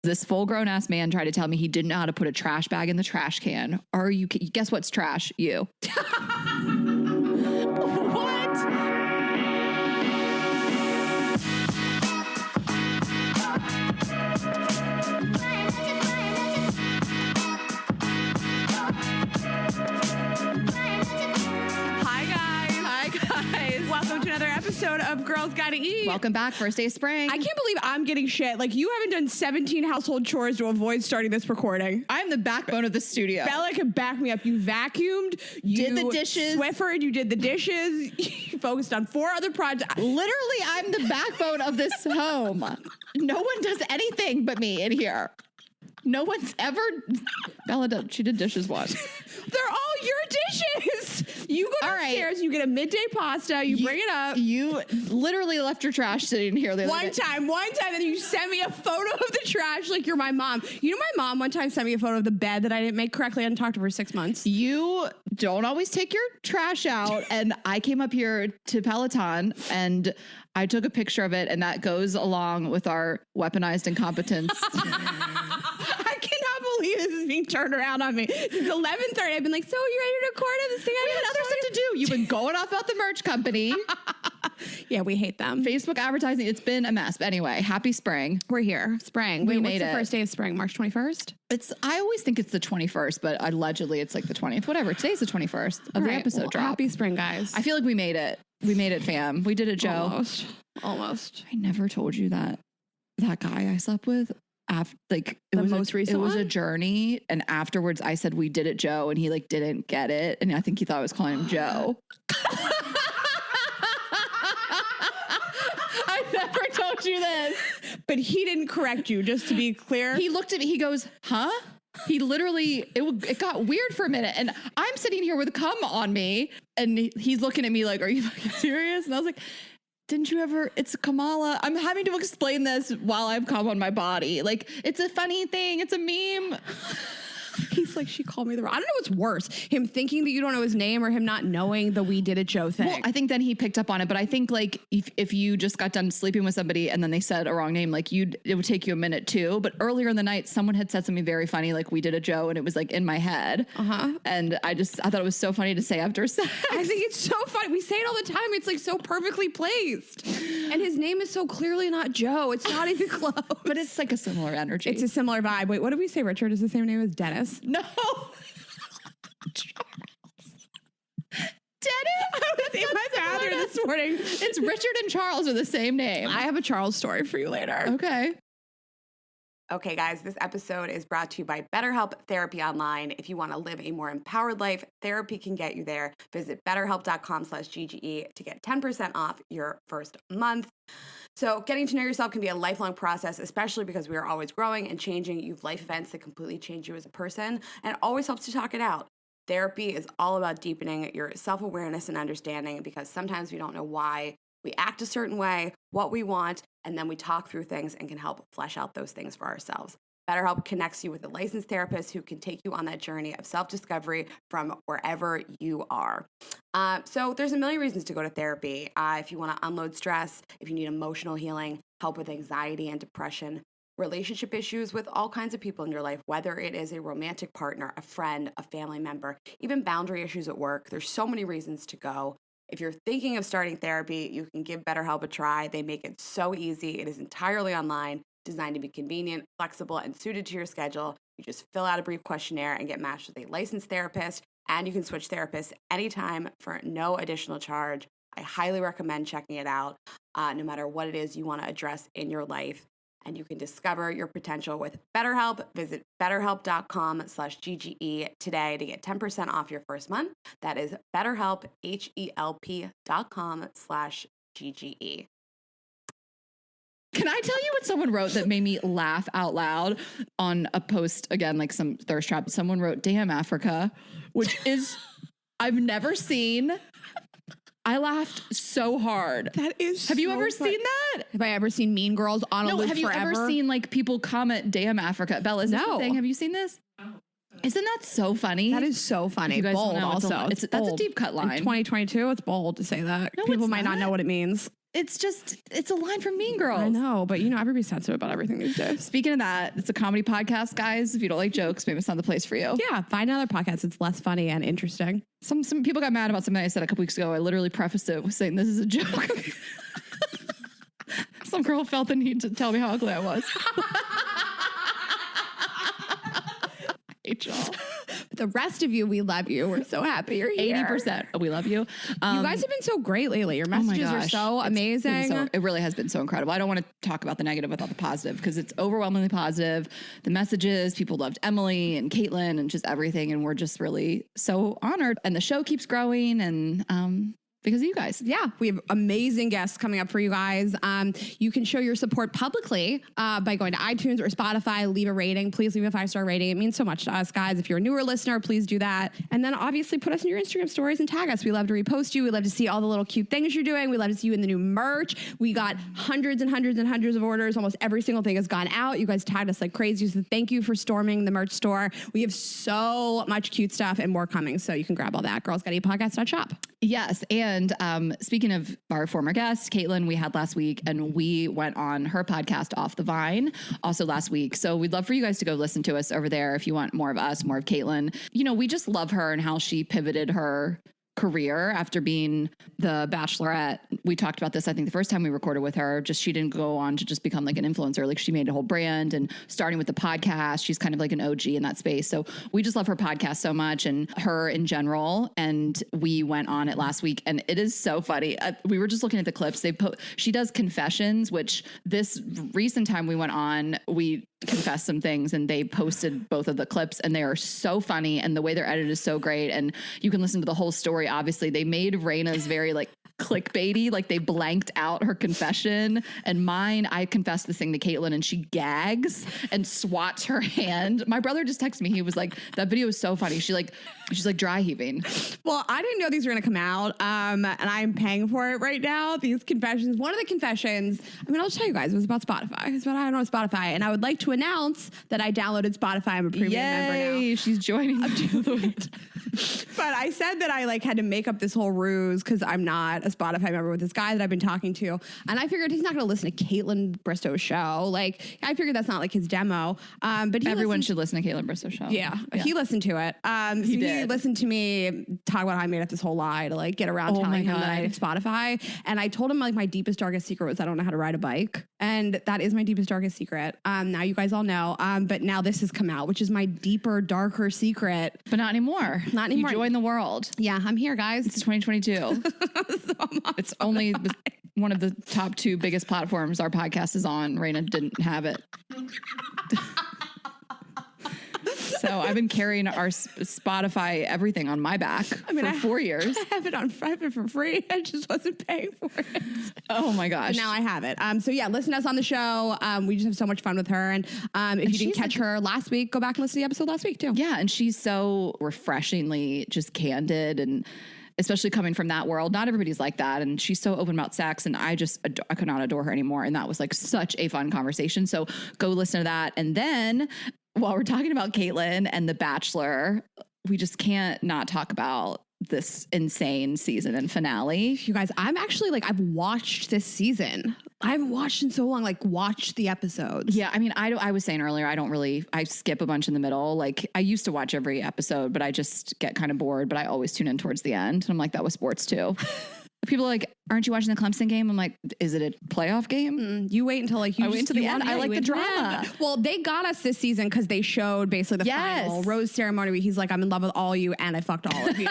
This full-grown ass man tried to tell me he didn't know how to put a trash bag in the trash can. Guess what's trash? You. What? Welcome to another episode of Girls Gotta Eat. Welcome back. First day of spring. I can't believe I'm getting shit. Like, you haven't done 17 household chores to avoid starting this recording. I'm the backbone of the studio. Bella can back me up. You vacuumed. You did the dishes. Swiffered. You did the dishes. You focused on 4 other projects. Literally, I'm the backbone of this home. No one does anything but me in here. No one's ever... Bella she did dishes once. They're all your dishes. You go downstairs, you get a midday pasta, you bring it up. You literally left your trash sitting here the other day. One time, and you sent me a photo of the trash like you're my mom. You know, my mom one time sent me a photo of the bed that I didn't make correctly. I hadn't talked to her for 6 months. You don't always take your trash out. And I came up here to Peloton and I took a picture of it, and that goes along with our weaponized incompetence. I cannot believe this is being turned around on me. Since 11:30, I've been like, so you ready to record it? This thing we had other stuff to do. You've been going off about the merch company. Yeah, we hate them. Facebook advertising. It's been a mess. But anyway, happy spring. We're here. Spring. We what's made the first day of spring? March 21st? I always think it's the 21st, but allegedly it's like the 20th. Whatever. Today's the 21st of the episode drop. Happy spring, guys. I feel like we made it. We made it, fam. We did it, Joe. Almost. I never told you that guy I slept with. It was a journey, and afterwards I said we did it, Joe, and he didn't get it, and I think he thought I was calling him Joe. I never told you this, but he didn't correct you. Just to be clear, he looked at me. He goes, "Huh?" He literally it got weird for a minute, and I'm sitting here with cum on me, and he's looking at me like, "Are you fucking serious?" And I was like, didn't you ever? It's Kamala. I'm having to explain this while I've cum on my body. Like, it's a funny thing. It's a meme. He's like, she called me the wrong. I don't know what's worse, him thinking that you don't know his name or him not knowing the we did it Joe thing. Well, I think then he picked up on it, but I think if you just got done sleeping with somebody and then they said a wrong name, it would take you a minute too. But earlier in the night, someone had said something very funny, like we did it Joe, and it was like in my head. And I thought it was so funny to say after sex. I think it's so funny. We say it all the time. It's like so perfectly placed. And his name is so clearly not Joe. It's not even close. But it's like a similar energy. It's a similar vibe. Wait, what did we say, Richard? Is the same name as Dennis? No. Dennis? I was in my bathroom this morning. It's Richard and Charles are the same name. I have a Charles story for you later. Okay. Okay, guys, this episode is brought to you by Betterhelp Therapy Online. If you want to live a more empowered life, therapy can get you there. Visit betterhelp.com/GGE to get 10% off your first month. So getting to know yourself can be a lifelong process, especially because we are always growing and changing. You have life events that completely change you as a person, and it always helps to talk it out. Therapy is all about deepening your self-awareness and understanding, because sometimes we don't know why we act a certain way, what we want, and then we talk through things and can help flesh out those things for ourselves. BetterHelp connects you with a licensed therapist who can take you on that journey of self-discovery from wherever you are. So there's a million reasons to go to therapy. If you want to unload stress, if you need emotional healing, help with anxiety and depression, relationship issues with all kinds of people in your life, whether it is a romantic partner, a friend, a family member, even boundary issues at work. There's so many reasons to go. If you're thinking of starting therapy, you can give BetterHelp a try. They make it so easy. It is entirely online, designed to be convenient, flexible, and suited to your schedule. You just fill out a brief questionnaire and get matched with a licensed therapist, and you can switch therapists anytime for no additional charge. I highly recommend checking it out, no matter what it is you want to address in your life. And you can discover your potential with BetterHelp. Visit betterhelp.com/GGE today to get 10% off your first month. That is BetterHelp, HELP.com/GGE. Can I tell you what someone wrote that made me laugh out loud on a post, again, like some thirst trap? Someone wrote, "Damn Africa," which is, I've never seen. I laughed so hard. That is Have you ever seen that? Have I ever seen Mean Girls on a loop have you forever? ever seen people comment, "Damn Africa"? Bella, is this the thing? Have you seen this? Isn't that so funny? That is so funny. You guys bold don't know, also. that's a deep cut line. In 2022, it's bold to say that. No, People it's might not know what it means. it's a line from Mean Girls. I know, but you know, everybody's sensitive about everything these days. Speaking of that, it's a comedy podcast, guys. If you don't like jokes, maybe it's not the place for you. Yeah, find another podcast. It's less funny and interesting. Some people got mad about something I said a couple weeks ago. I literally prefaced it with saying this is a joke. Some girl felt the need to tell me how ugly I was. I hate y'all. The rest of you, we love you. We're so happy you're here. 80%. We love you. You guys have been so great lately. Your messages are so amazing. It really has been so incredible. I don't want to talk about the negative without the positive because it's overwhelmingly positive. The messages, people loved Emily and Caitlin and just everything. And we're just really so honored. And the show keeps growing and because of you guys. Yeah, we have amazing guests coming up for you guys. You can show your support publicly by going to iTunes or Spotify, leave a rating. Please leave a 5-star rating. It means so much to us, guys. If you're a newer listener, please do that. And then obviously put us in your Instagram stories and tag us. We love to repost you. We love to see all the little cute things you're doing. We love to see you in the new merch. We got hundreds and hundreds and hundreds of orders. Almost every single thing has gone out. You guys tagged us like crazy. So thank you for storming the merch store. We have so much cute stuff and more coming. So you can grab all that. girlsgottatpodcast.shop. Yes. And speaking of our former guest, Caitlin, we had last week and we went on her podcast Off the Vine also last week. So we'd love for you guys to go listen to us over there if you want more of us, more of Caitlin. You know, we just love her and how she pivoted her career after being the Bachelorette. We talked about this, I think, the first time we recorded with her. Just she didn't go on to just become like an influencer. Like she made a whole brand and starting with the podcast, she's kind of like an OG in that space. So we just love her podcast so much and her in general. And we went on it last week and it is so funny. We were just looking at the clips. She does confessions, which this recent time we went on, we confessed some things and they posted both of the clips and they are so funny and the way they're edited is so great and you can listen to the whole story. Obviously they made Raina's very like clickbaity, like they blanked out her confession and mine. I confessed this thing to Caitlin and she gags and swats her hand. My brother just texted me. He was like, that video is so funny. She's like dry heaving. Well, I didn't know these were going to come out. And I'm paying for it right now. These confessions, one of the confessions, I mean, I'll tell you guys, it was about Spotify. It's about I don't know Spotify. And I would like to announce that I downloaded Spotify. I'm a premium member now. She's joining. But I said that I like had to make up this whole ruse because I'm not a Spotify member with this guy that I've been talking to. And I figured he's not going to listen to Caitlin Bristow's show. Like, I figured that's not like his demo. But everyone should listen to Caitlin Bristow's show. Yeah. He listened to it. He listened to me talk about how I made up this whole lie to like get around telling him that I have Spotify. And I told him like my deepest, darkest secret was I don't know how to ride a bike. And that is my deepest, darkest secret. Now you guys all know. But now this has come out, which is my deeper, darker secret. But not anymore. Not anymore. You join the world. Yeah, I'm here, guys. It's 2022. It's only one of the top 2 biggest platforms our podcast is on. Raina didn't have it. So I've been carrying our Spotify everything on my back for 4 years. I have it for free. I just wasn't paying for it. Oh my gosh. But now I have it. So yeah, listen to us on the show. We just have so much fun with her. And if you didn't catch her last week, go back and listen to the episode last week too. Yeah. And she's so refreshingly just candid and especially coming from that world. Not everybody's like that. And she's so open about sex and I could not adore her anymore. And that was like such a fun conversation. So go listen to that. And then while we're talking about Caitlin and The Bachelor, we just can't not talk about this insane season and finale. You guys, I'm actually like, I've watched this season. I haven't watched in so long, like watched the episodes. Yeah. I mean, I was saying earlier, I skip a bunch in the middle. Like I used to watch every episode, but I just get kind of bored, but I always tune in towards the end. And I'm like, that was sports too. People are like, aren't you watching the Clemson game? I'm like, is it a playoff game? You wait until like I wait until the end. I like the drama. Well, they got us this season because they showed basically the final rose ceremony where he's like, I'm in love with all you and I fucked all of you.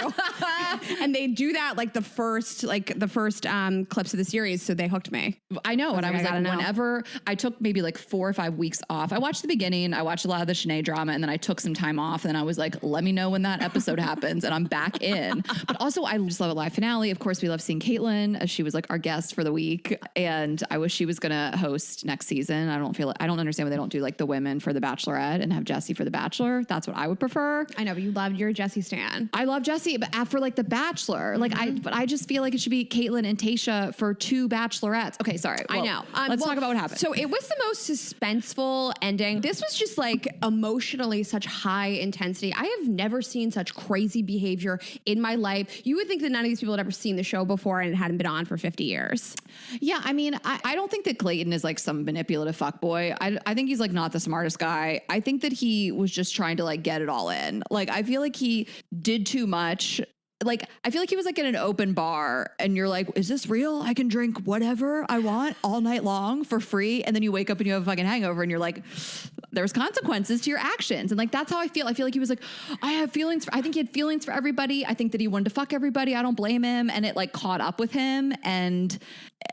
And they do that like the first clips of the series. So they hooked me. I know. And I was like, whenever I took maybe like 4 or 5 weeks off, I watched the beginning, I watched a lot of the Shanae drama, and then I took some time off. And then I was like, let me know when that episode happens. And I'm back in. But also I just love a live finale. Of course, we love seeing Caitlin as she was like our guest for the week. And I wish she was going to host next season. I don't understand why they don't do like the women for The Bachelorette and have Jessie for The Bachelor. That's what I would prefer. I know, but you're a Jessie stan. I love Jessie, but after like The Bachelor, like I just feel like it should be Caitlin and Tayshia for 2 Bachelorettes. Okay, sorry. Well, I know. Let's talk about what happened. So it was the most suspenseful ending. This was just like emotionally such high intensity. I have never seen such crazy behavior in my life. You would think that none of these people had ever seen the show before. before and it hadn't been on for 50 years. Yeah, I mean, I don't think that Clayton is like some manipulative fuckboy. I think he's like not the smartest guy. I think that he was just trying to like get it all in. Like, I feel like he did too much. Like, I feel like he was like in an open bar and you're like, is this real? I can drink whatever I want all night long for free. And then you wake up and you have a fucking hangover and you're like, there's consequences to your actions. And like, that's how I feel. I feel like he was like, I think he had feelings for everybody. I think that he wanted to fuck everybody. I don't blame him. And it like caught up with him and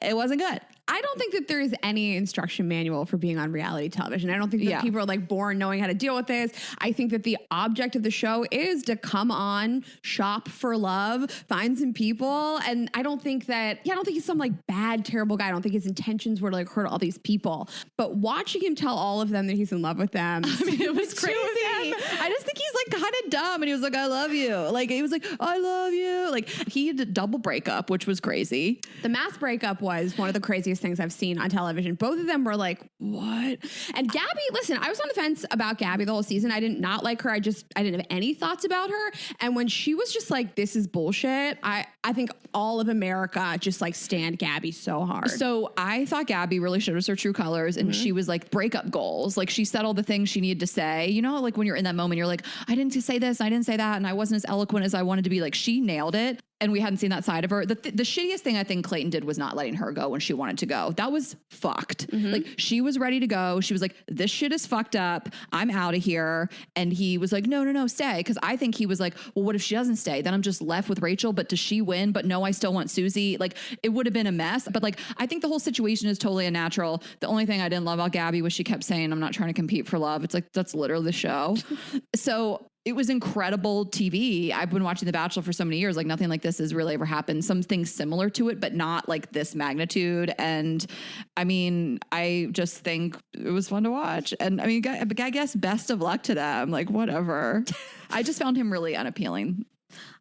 it wasn't good. I don't think that there is any instruction manual for being on reality television. I don't think that people are like born knowing how to deal with this. I think that the object of the show is to come on, shop for love, find some people. And I don't think he's some like bad, terrible guy. I don't think his intentions were to like hurt all these people. But watching him tell all of them that he's in love with them, I mean, it was crazy. I just think he's like kind of dumb. And he was like, I love you. Like, he was like, I love you. Like, he did a double breakup, which was crazy. The mass breakup was one of the craziest things I've seen on television. Both of them were like, what? And Gabby, listen, I was on the fence about Gabby the whole season. I did not like her. I didn't have any thoughts about her. And when she was just like, this is bullshit, I think all of America just like stand Gabby so hard. So I thought Gabby really showed us her true colors and she was like breakup goals. Like, she said all the things she needed to say. You know, like when you're in that moment, you're like, I didn't say this, I didn't say that. And I wasn't as eloquent as I wanted to be. Like, she nailed it. And we hadn't seen that side of her. The shittiest thing I think Clayton did was not letting her go when she wanted to go. That was fucked. Like, she was ready to go. She was like, this shit is fucked up. I'm out of here. And he was like, no, stay. Because I think he was like, well, what if she doesn't stay? Then I'm just left with Rachel. But does she win? But no, I still want Susie. Like, it would have been a mess. But like, I think the whole situation is totally unnatural. The only thing I didn't love about Gabby was she kept saying, I'm not trying to compete for love. It's like, that's literally the show. So it was incredible TV. I've been watching The Bachelor for so many years. Like, nothing like this has really ever happened. Something similar to it, but not like this magnitude. And I mean, I just think it was fun to watch. And I mean, I guess best of luck to them. Like, whatever. I just found him really unappealing.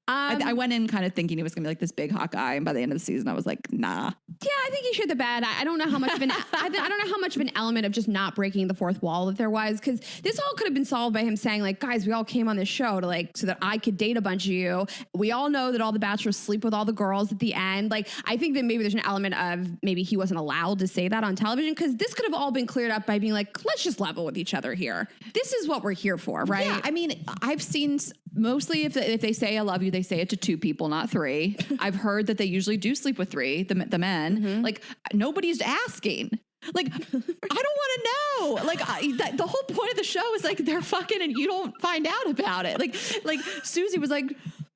I went in kind of thinking he was gonna be like this big hot guy, and by the end of the season, I was like, nah. Yeah, I think he shared the bed. I don't know how much of an I don't know how much of an element of just not breaking the fourth wall that there was, because this all could have been solved by him saying like, guys, we all came on this show to like so that I could date a bunch of you. We all know that all the bachelors sleep with all the girls at the end. Like, I think that maybe there's an element of maybe he wasn't allowed to say that on television, because this could have all been cleared up by being like, let's just level with each other here. This is what we're here for, right? Yeah, I mean, I've seen mostly if they say I love you, they say it to two people, not three. I've heard that they usually do sleep with three, the men. Like, nobody's asking. Like, I don't want to know. Like, the whole point of the show is like they're fucking and you don't find out about it. Like Susie was like,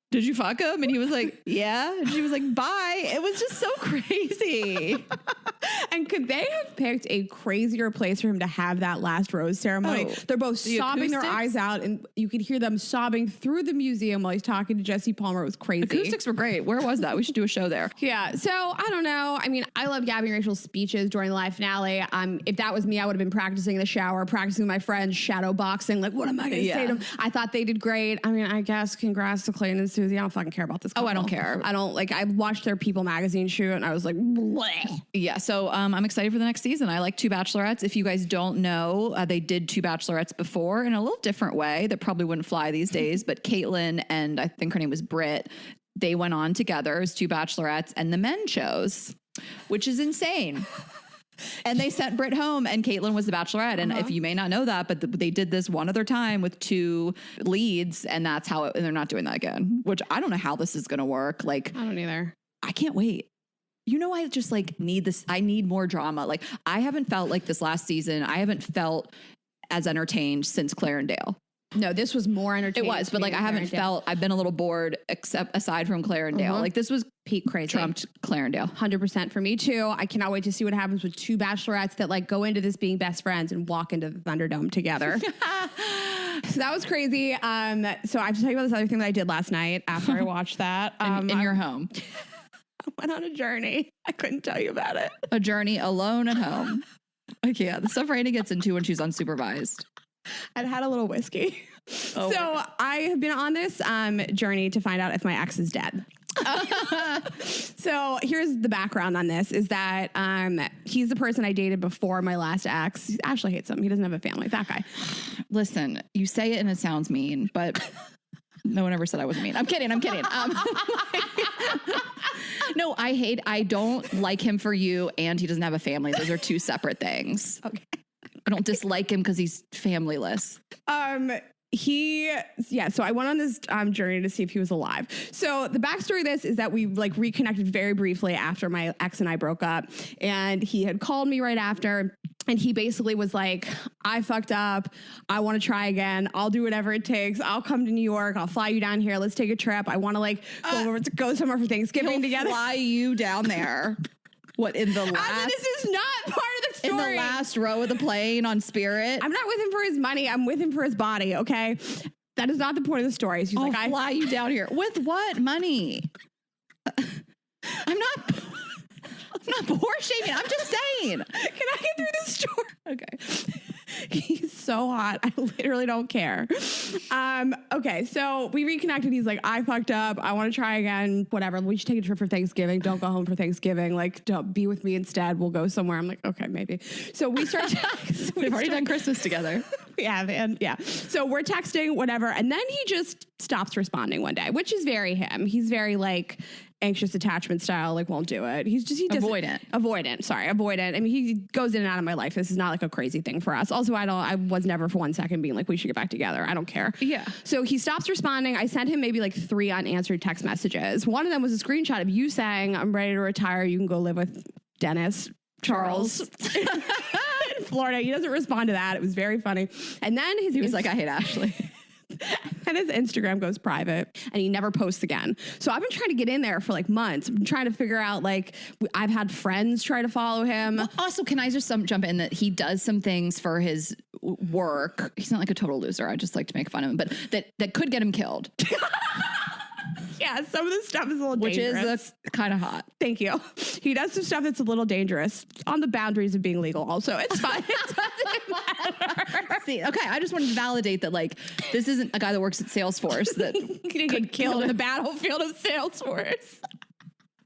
did you fuck him? And he was like, yeah. And she was like, bye. It was just so crazy. And could they have picked a crazier place for him to have that last rose ceremony? Oh, they're both sobbing their eyes out, and you could hear them sobbing through the museum while he's talking to Jesse Palmer. It was crazy. Acoustics were great. Where was that? We should do a show there. Yeah. So I don't know. I mean, I love Gabby and Rachel's speeches during the live finale. If that was me, I would have been practicing in the shower, practicing with my friends, shadow boxing. Like, what am I going to say to them? I thought they did great. I mean, I guess congrats to Clayton and Susie. I don't fucking care about this couple. Oh, I don't care. I don't like. I watched their People magazine shoot, and I was like, bleh. Yeah. So I'm excited for the next season. I like two bachelorettes. If you guys don't know, they did two bachelorettes before in a little different way that probably wouldn't fly these days. But Caitlin and I think her name was Britt, they went on together as two bachelorettes, and the men chose, which is insane. And they sent Britt home, and Caitlin was the bachelorette. And if you may not know that, but they did this one other time with two leads, and that's how and they're not doing that again, which I don't know how this is going to work. Like, I don't either. I can't wait. You know, I just like need this. I need more drama. Like, I haven't felt like this last season. I haven't felt as entertained since Clarendale. No, this was more entertaining. It was, but like I haven't felt, I've been a little bored except aside from Clarendale. Like, this was peak crazy. Trumped Clarendale. 100% for me too. I cannot wait to see what happens with two bachelorettes that like go into this being best friends and walk into the Thunderdome together. So that was crazy. So I have to tell you about this other thing that I did last night after I watched that. In your home. I went on a journey. I couldn't tell you about it. A journey alone at home. Okay, yeah, the stuff Raina gets into when she's unsupervised. I'd had a little whiskey. Oh, so I have been on this journey to find out if my ex is dead. So here's the background on this is that he's the person I dated before my last ex. Ashley hates him. He doesn't have a family. That guy. Listen, you say it and it sounds mean, but No one ever said I wasn't mean. I'm kidding. No, I don't like him for you, and he doesn't have a family. Those are two separate things. Okay. I don't dislike him because he's familyless. So I went on this journey to see if he was alive. So the backstory of this is that we like reconnected very briefly after my ex and I broke up, and he had called me right after. And he basically was like, I fucked up. I want to try again. I'll do whatever it takes. I'll come to New York. I'll fly you down here. Let's take a trip. I want to like go somewhere for Thanksgiving together. Fly you down there. What, in the last? This is not part of the story. In the last row of the plane on Spirit? I'm not with him for his money. I'm with him for his body, okay? That is not the point of the story. She's I'll like, fly you down here. With what money? I'm not poor shaming. I'm just saying. Can I get through this story? Okay. He's so hot. I literally don't care. Okay, so we reconnected. He's like, I fucked up. I want to try again. Whatever. We should take a trip for Thanksgiving. Don't go home for Thanksgiving. Like, don't be with me instead. We'll go somewhere. I'm like, okay, maybe. So we start. We've already done Christmas together. We have, and yeah. So we're texting, whatever, and then he just stops responding one day, which is very him. He's very like anxious attachment style, like won't do it. He avoidant. Avoidant. I mean, he goes in and out of my life. This is not like a crazy thing for us. Also, I was never for 1 second being like, we should get back together. I don't care. Yeah. So he stops responding. I sent him maybe like 3 unanswered text messages. One of them was a screenshot of you saying, I'm ready to retire. You can go live with Dennis Charles. In Florida. He doesn't respond to that. It was very funny. And then he was like, I hate Ashley. And his Instagram goes private and he never posts again. So I've been trying to get in there for like months. I've been trying to figure out, like, I've had friends try to follow him. Well, also, can I just jump in that he does some things for his work. He's not like a total loser. I just like to make fun of him, but that could get him killed. Yeah, some of the stuff is a little dangerous. Which is kind of hot. Thank you. He does some stuff that's a little dangerous on the boundaries of being legal also. It's fine. It doesn't matter. See, okay, I just wanted to validate that, like, this isn't a guy that works at Salesforce that could get killed in the battlefield of Salesforce.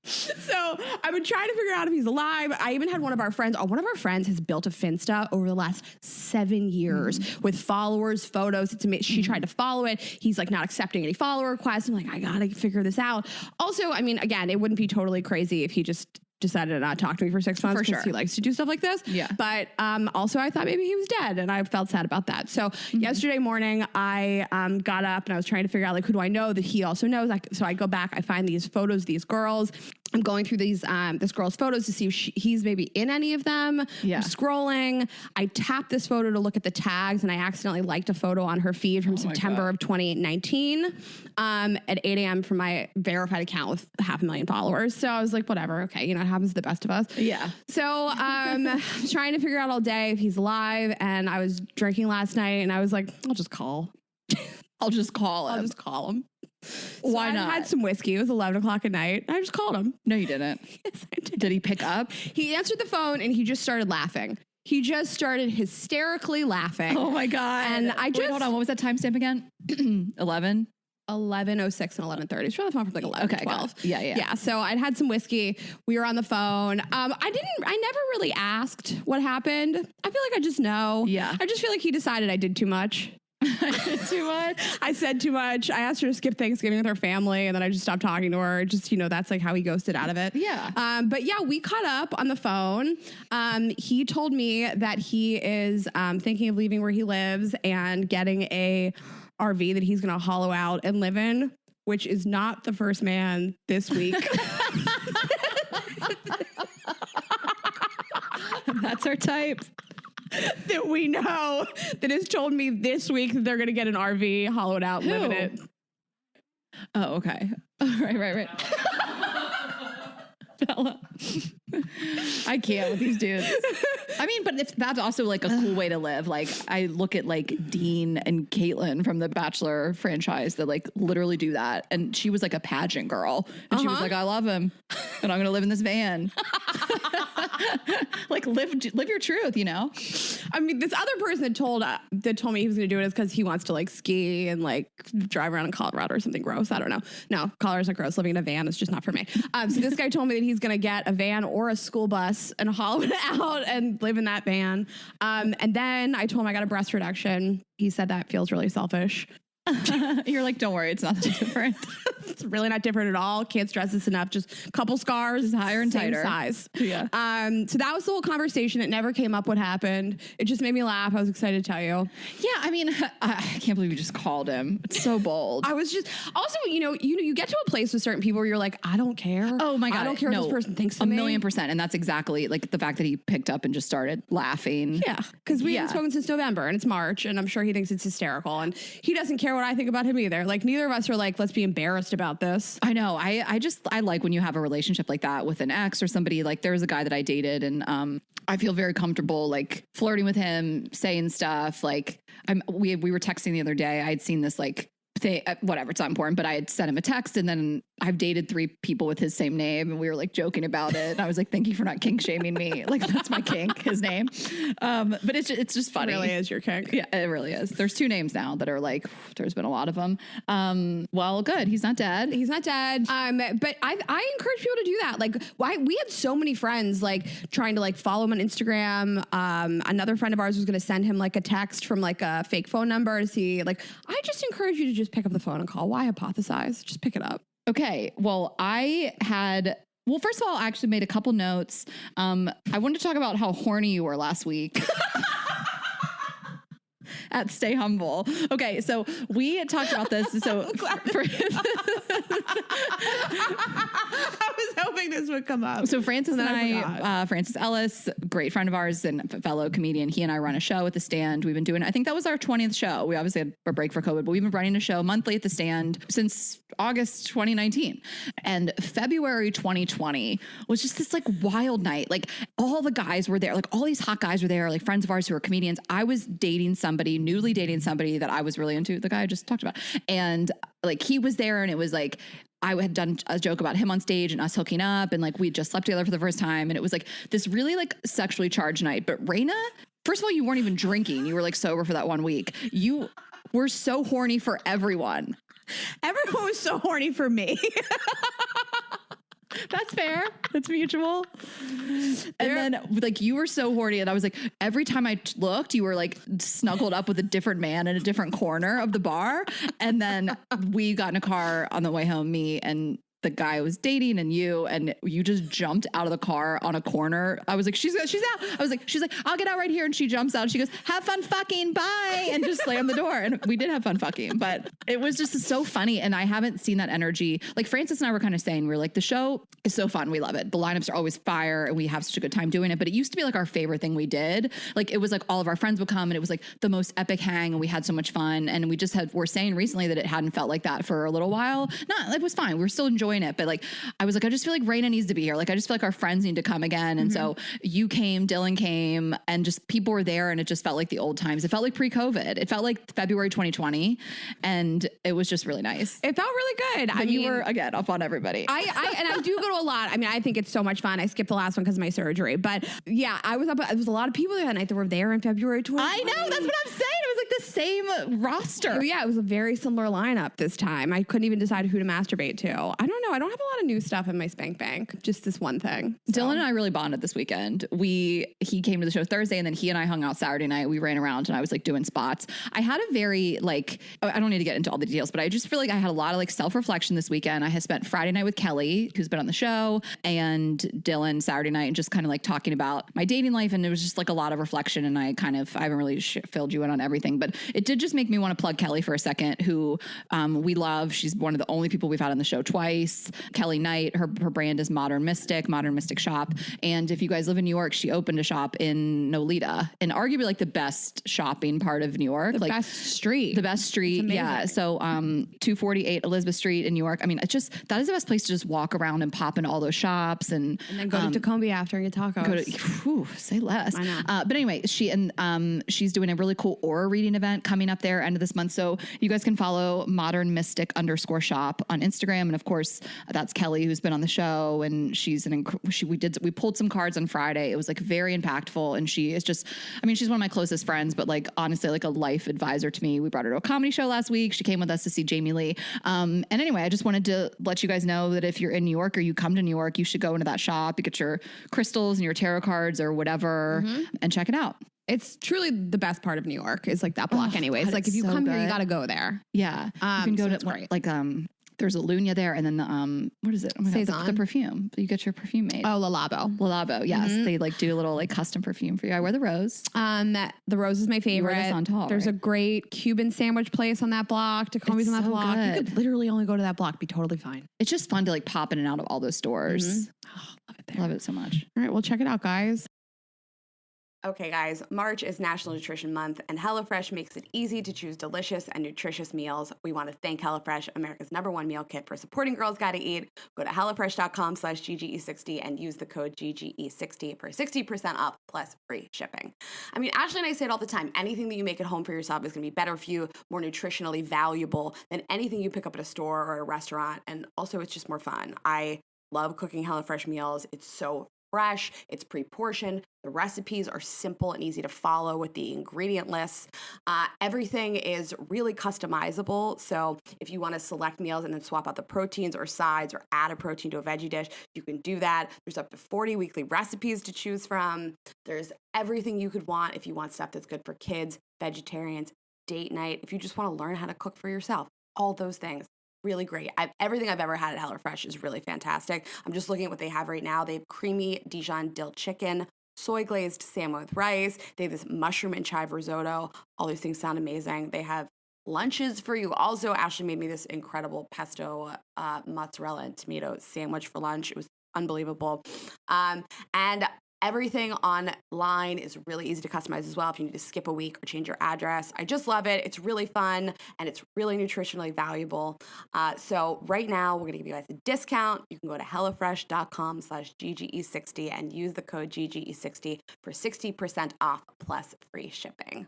So I've been trying to figure out if he's alive. I even had one of our friends has built a Finsta over the last 7 years with followers, photos. It's amazing. She tried to follow it. He's like not accepting any follower requests. I'm like, I gotta figure this out. Also, I mean, again, it wouldn't be totally crazy if he just decided to not talk to me for 6 months because he likes to do stuff like this. Yeah. But also I thought maybe he was dead and I felt sad about that. So yesterday morning I got up and I was trying to figure out, like, who do I know that he also knows? So I go back, I find these photos, these girls. I'm going through these this girl's photos to see if he's maybe in any of them. Yeah. I'm scrolling. I tap this photo to look at the tags and I accidentally liked a photo on her feed from September of 2019 at 8 a.m. from my verified account with 500,000 followers. So I was like, whatever. Okay, you know, it happens to the best of us. Yeah. So I was trying to figure out all day if he's alive, and I was drinking last night and I was like, I'll just call him. I'll just call him. Why not? I had some whiskey. It was 11 o'clock at night. I just called him. No, you didn't. Yes, I did. Did he pick up? He answered the phone and he just started laughing. He just started hysterically laughing. Oh my God. And I just... Wait, hold on. What was that timestamp again? 11? 11:06 and 11:30. It's on the phone for like 11, okay, 12. Yeah. So I'd had some whiskey. We were on the phone. I never really asked what happened. I feel like I just know. Yeah. I just feel like he decided I did too much. Too much. I said too much. I asked her to skip Thanksgiving with her family, and then I just stopped talking to her. Just, you know, that's like how he ghosted out of it. Yeah. But yeah, we caught up on the phone. He told me that he is thinking of leaving where he lives and getting a RV that he's going to hollow out and live in, which is not the first man this week. That's our type. That we know that has told me this week that they're going to get an RV, hollowed out, live in it. Oh, okay. Right. Bella. I can't with these dudes. I mean, but if that's also like a cool way to live. Like, I look at like Dean and Caitlin from the Bachelor franchise that like literally do that. And she was like a pageant girl. And she was like, I love him. And I'm going to live in this van. Like, live your truth, you know? I mean, this other person that told me he was going to do it is because he wants to like ski and like drive around in Colorado or something gross. I don't know. No, Colorado's not gross. Living in a van is just not for me. So this guy told me that he's going to get a van or a school bus and hollow it out and live in that van. And then I told him I got a breast reduction. He said that feels really selfish. You're like, don't worry, it's not that different. It's really not different at all. Can't stress this enough. Just couple scars, just higher and same tighter size. Yeah. So that was the whole conversation. It never came up what happened. It just made me laugh. I was excited to tell you. Yeah, I mean, I can't believe you just called him. It's so bold. I was just also, you get to a place with certain people where you're like, I don't care. Oh my God. I don't care what this person thinks of me. 1,000,000%. And that's exactly like the fact that he picked up and just started laughing. Yeah. Because we haven't spoken since November and it's March and I'm sure he thinks it's hysterical and he doesn't care what I think about him either. Like neither of us are like, let's be embarrassed about this. I know. I like when you have a relationship like that with an ex or somebody. Like there was a guy that I dated and I feel very comfortable like flirting with him, saying stuff. Like we were texting the other day. I had seen this like thing, whatever, it's not important, but I had sent him a text and then I've dated 3 people with his same name and we were like joking about it. And I was like, thank you for not kink shaming me. Like that's my kink, his name. But it's just funny. It really is your kink. Yeah, it really is. There's 2 names now that are like, there's been a lot of them. Well, good. He's not dead. He's not dead. But I encourage people to do that. Like we had so many friends like trying to like follow him on Instagram. Another friend of ours was going to send him like a text from like a fake phone number to see like, I just encourage you to just pick up the phone and call. Why hypothesize? Just pick it up. Okay. Well, first of all, I actually made a couple notes. I wanted to talk about how horny you were last week. At Stay Humble. Okay, so we had talked about this. So I was hoping this would come up. So Francis and I Francis Ellis, great friend of ours and fellow comedian, he and I run a show at The Stand. We've been doing, I think that was our 20th show. We obviously had a break for COVID, but we've been running a show monthly at The Stand since August 2019. And February 2020 was just this like wild night. Like all the guys were there, like all these hot guys were there, like friends of ours who were comedians. I was newly dating somebody that I was really into, the guy I just talked about. And like he was there and it was like, I had done a joke about him on stage and us hooking up and like we just slept together for the first time. And it was like this really like sexually charged night. But Raina, first of all, you weren't even drinking. You were like sober for that 1 week. You were so horny for everyone. Everyone was so horny for me. That's fair. That's mutual. And then like you were so horny and I was like, every time I looked, you were like snuggled up with a different man in a different corner of the bar. And then we got in a car on the way home, me and the guy I was dating and you just jumped out of the car on a corner. I was like, she's out. I was like, she's like, I'll get out right here. And she jumps out and she goes, have fun fucking, bye. And just slammed the door. And we did have fun fucking, but it was just so funny. And I haven't seen that energy. Like Francis and I were kind of saying, we were like, the show is so fun. We love it. The lineups are always fire and we have such a good time doing it. But it used to be like our favorite thing we did. Like it was like all of our friends would come and it was like the most epic hang and we had so much fun. And we just we're saying recently that it hadn't felt like that for a little while. It was fine. We were still enjoying it. But like, I was like, I just feel like Raina needs to be here. Like, I just feel like our friends need to come again. And so you came, Dylan came, and just people were there. And it just felt like the old times. It felt like pre-COVID. It felt like February 2020. And it was just really nice. It felt really good. But you were, again, up on everybody. I do go to a lot. I mean, I think it's so much fun. I skipped the last one because of my surgery. But yeah, I was up. There was a lot of people that night that were there in February 2020. I know. That's what I'm saying. It was like the same roster. Yeah, it was a very similar lineup this time. I couldn't even decide who to masturbate to. I don't know. I don't have a lot of new stuff in my spank bank. Just this one thing. So. Dylan and I really bonded this weekend. He came to the show Thursday and then he and I hung out Saturday night. We ran around and I was like doing spots. I had a very like, I don't need to get into all the details, but I just feel like I had a lot of like self-reflection this weekend. I had spent Friday night with Kelly, who's been on the show, and Dylan Saturday night and just kind of like talking about my dating life. And it was just like a lot of reflection. And I haven't really filled you in on everything, but it did just make me want to plug Kelly for a second, who we love. She's one of the only people we've had on the show twice. Kelly Knight, her brand is Modern Mystic Shop. And if you guys live in New York, she opened a shop in Nolita, and arguably like the best shopping part of New York. The like best street. The best street. Yeah. So 248 Elizabeth Street in New York. I mean, it's just, that is the best place to just walk around and pop into all those shops and then go to Tacombe after and get tacos. Say less. I know. But anyway, she's doing a really cool aura reading event coming up there end of this month. So you guys can follow Modern Mystic _shop on Instagram. And of course, that's Kelly, who's been on the show, and she's we pulled some cards on Friday. It was like very impactful, and she is just, I mean, she's one of my closest friends, but like honestly, like a life advisor to me. We brought her to a comedy show last week. She came with us to see Jamie Lee. And anyway, I just wanted to let you guys know that if you're in New York or you come to New York, you should go into that shop. You get your crystals and your tarot cards or whatever and check it out. It's truly the best part of New York is like that block anyways. God, like if it's you so come here, you good. got to go there. Yeah. You can go so to it's great. like there's a Lunia there, and then the what is it? Oh my God, the Saison. perfume. You get your perfume made. Oh, La Labo. La Labo, yes. They like do a little like custom perfume for you. I wear the rose. The rose is my favorite. wear the Santal, There's right? a great Cuban sandwich place on that block. Tacomi's It's on that so block. You good. could literally only go to that block, be totally fine. It's just fun to like pop in and out of all those stores. Oh, love it there. Love it so much. All right, well, check it out, guys. Okay, guys, March is National Nutrition Month, and HelloFresh makes it easy to choose delicious and nutritious meals. We want to thank HelloFresh, America's #1 meal kit for supporting Girls Gotta Eat. Go to HelloFresh.com/GGE60 and use the code GGE60 for 60% off plus free shipping. I mean, Ashley and I say it all the time. Anything that you make at home for yourself is going to be better for you, more nutritionally valuable than anything you pick up at a store or a restaurant. And also, it's just more fun. I love cooking HelloFresh meals. It's so fresh, it's pre-portioned, the recipes are simple and easy to follow with the ingredient lists. Everything is really customizable, so if you want to select meals and then swap out the proteins or sides or add a protein to a veggie dish, you can do that. There's up to 40 weekly recipes to choose from. There's everything you could want if you want stuff that's good for kids, vegetarians, date night, if you just want to learn how to cook for yourself, all those things. Really great. Everything I've ever had at HelloFresh is really fantastic. I'm just looking at what they have right now. They have creamy Dijon dill chicken, soy glazed salmon with rice. They have this mushroom and chive risotto. All these things sound amazing. They have lunches for you. Also, Ashley made me this incredible pesto mozzarella and tomato sandwich for lunch. It was unbelievable. And everything online is really easy to customize as well if you need to skip a week or change your address. I just love it. It's really fun and it's really nutritionally valuable. So right now, we're going to give you guys a discount. You can go to HelloFresh.com/GGE60 and use the code GGE60 for 60% off plus free shipping.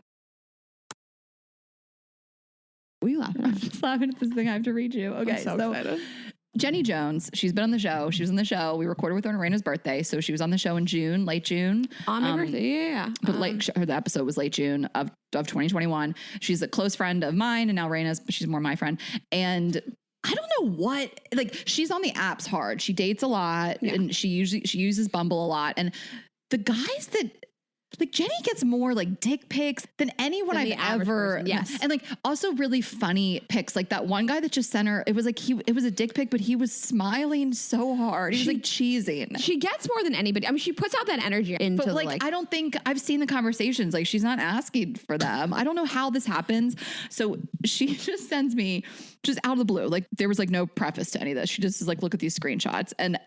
What are you laughing I'm at? just laughing at this thing I have to read you. Okay, I'm so excited. Jenny Jones, she's been on the show. She was on the show. We recorded with her on Raina's birthday. So she was on the show in June, late June. On my birthday, yeah. But the episode was late June of 2021. She's a close friend of mine and now Raina's, but she's more my friend. And I don't know what, like she's on the apps hard. She dates a lot and she uses Bumble a lot. And the guys that, like Jenny gets more like dick pics than anyone I've ever. Yes. And like also really funny pics. Like that one guy that just sent her, it was like it was a dick pic, but he was smiling so hard. He was like cheesing. She gets more than anybody. I mean, she puts out that energy into But like I don't think I've seen the conversations. Like she's not asking for them. I don't know how this happens. So she just sends me just out of the blue. Like there was like no preface to any of this. She just is like, look at these screenshots. And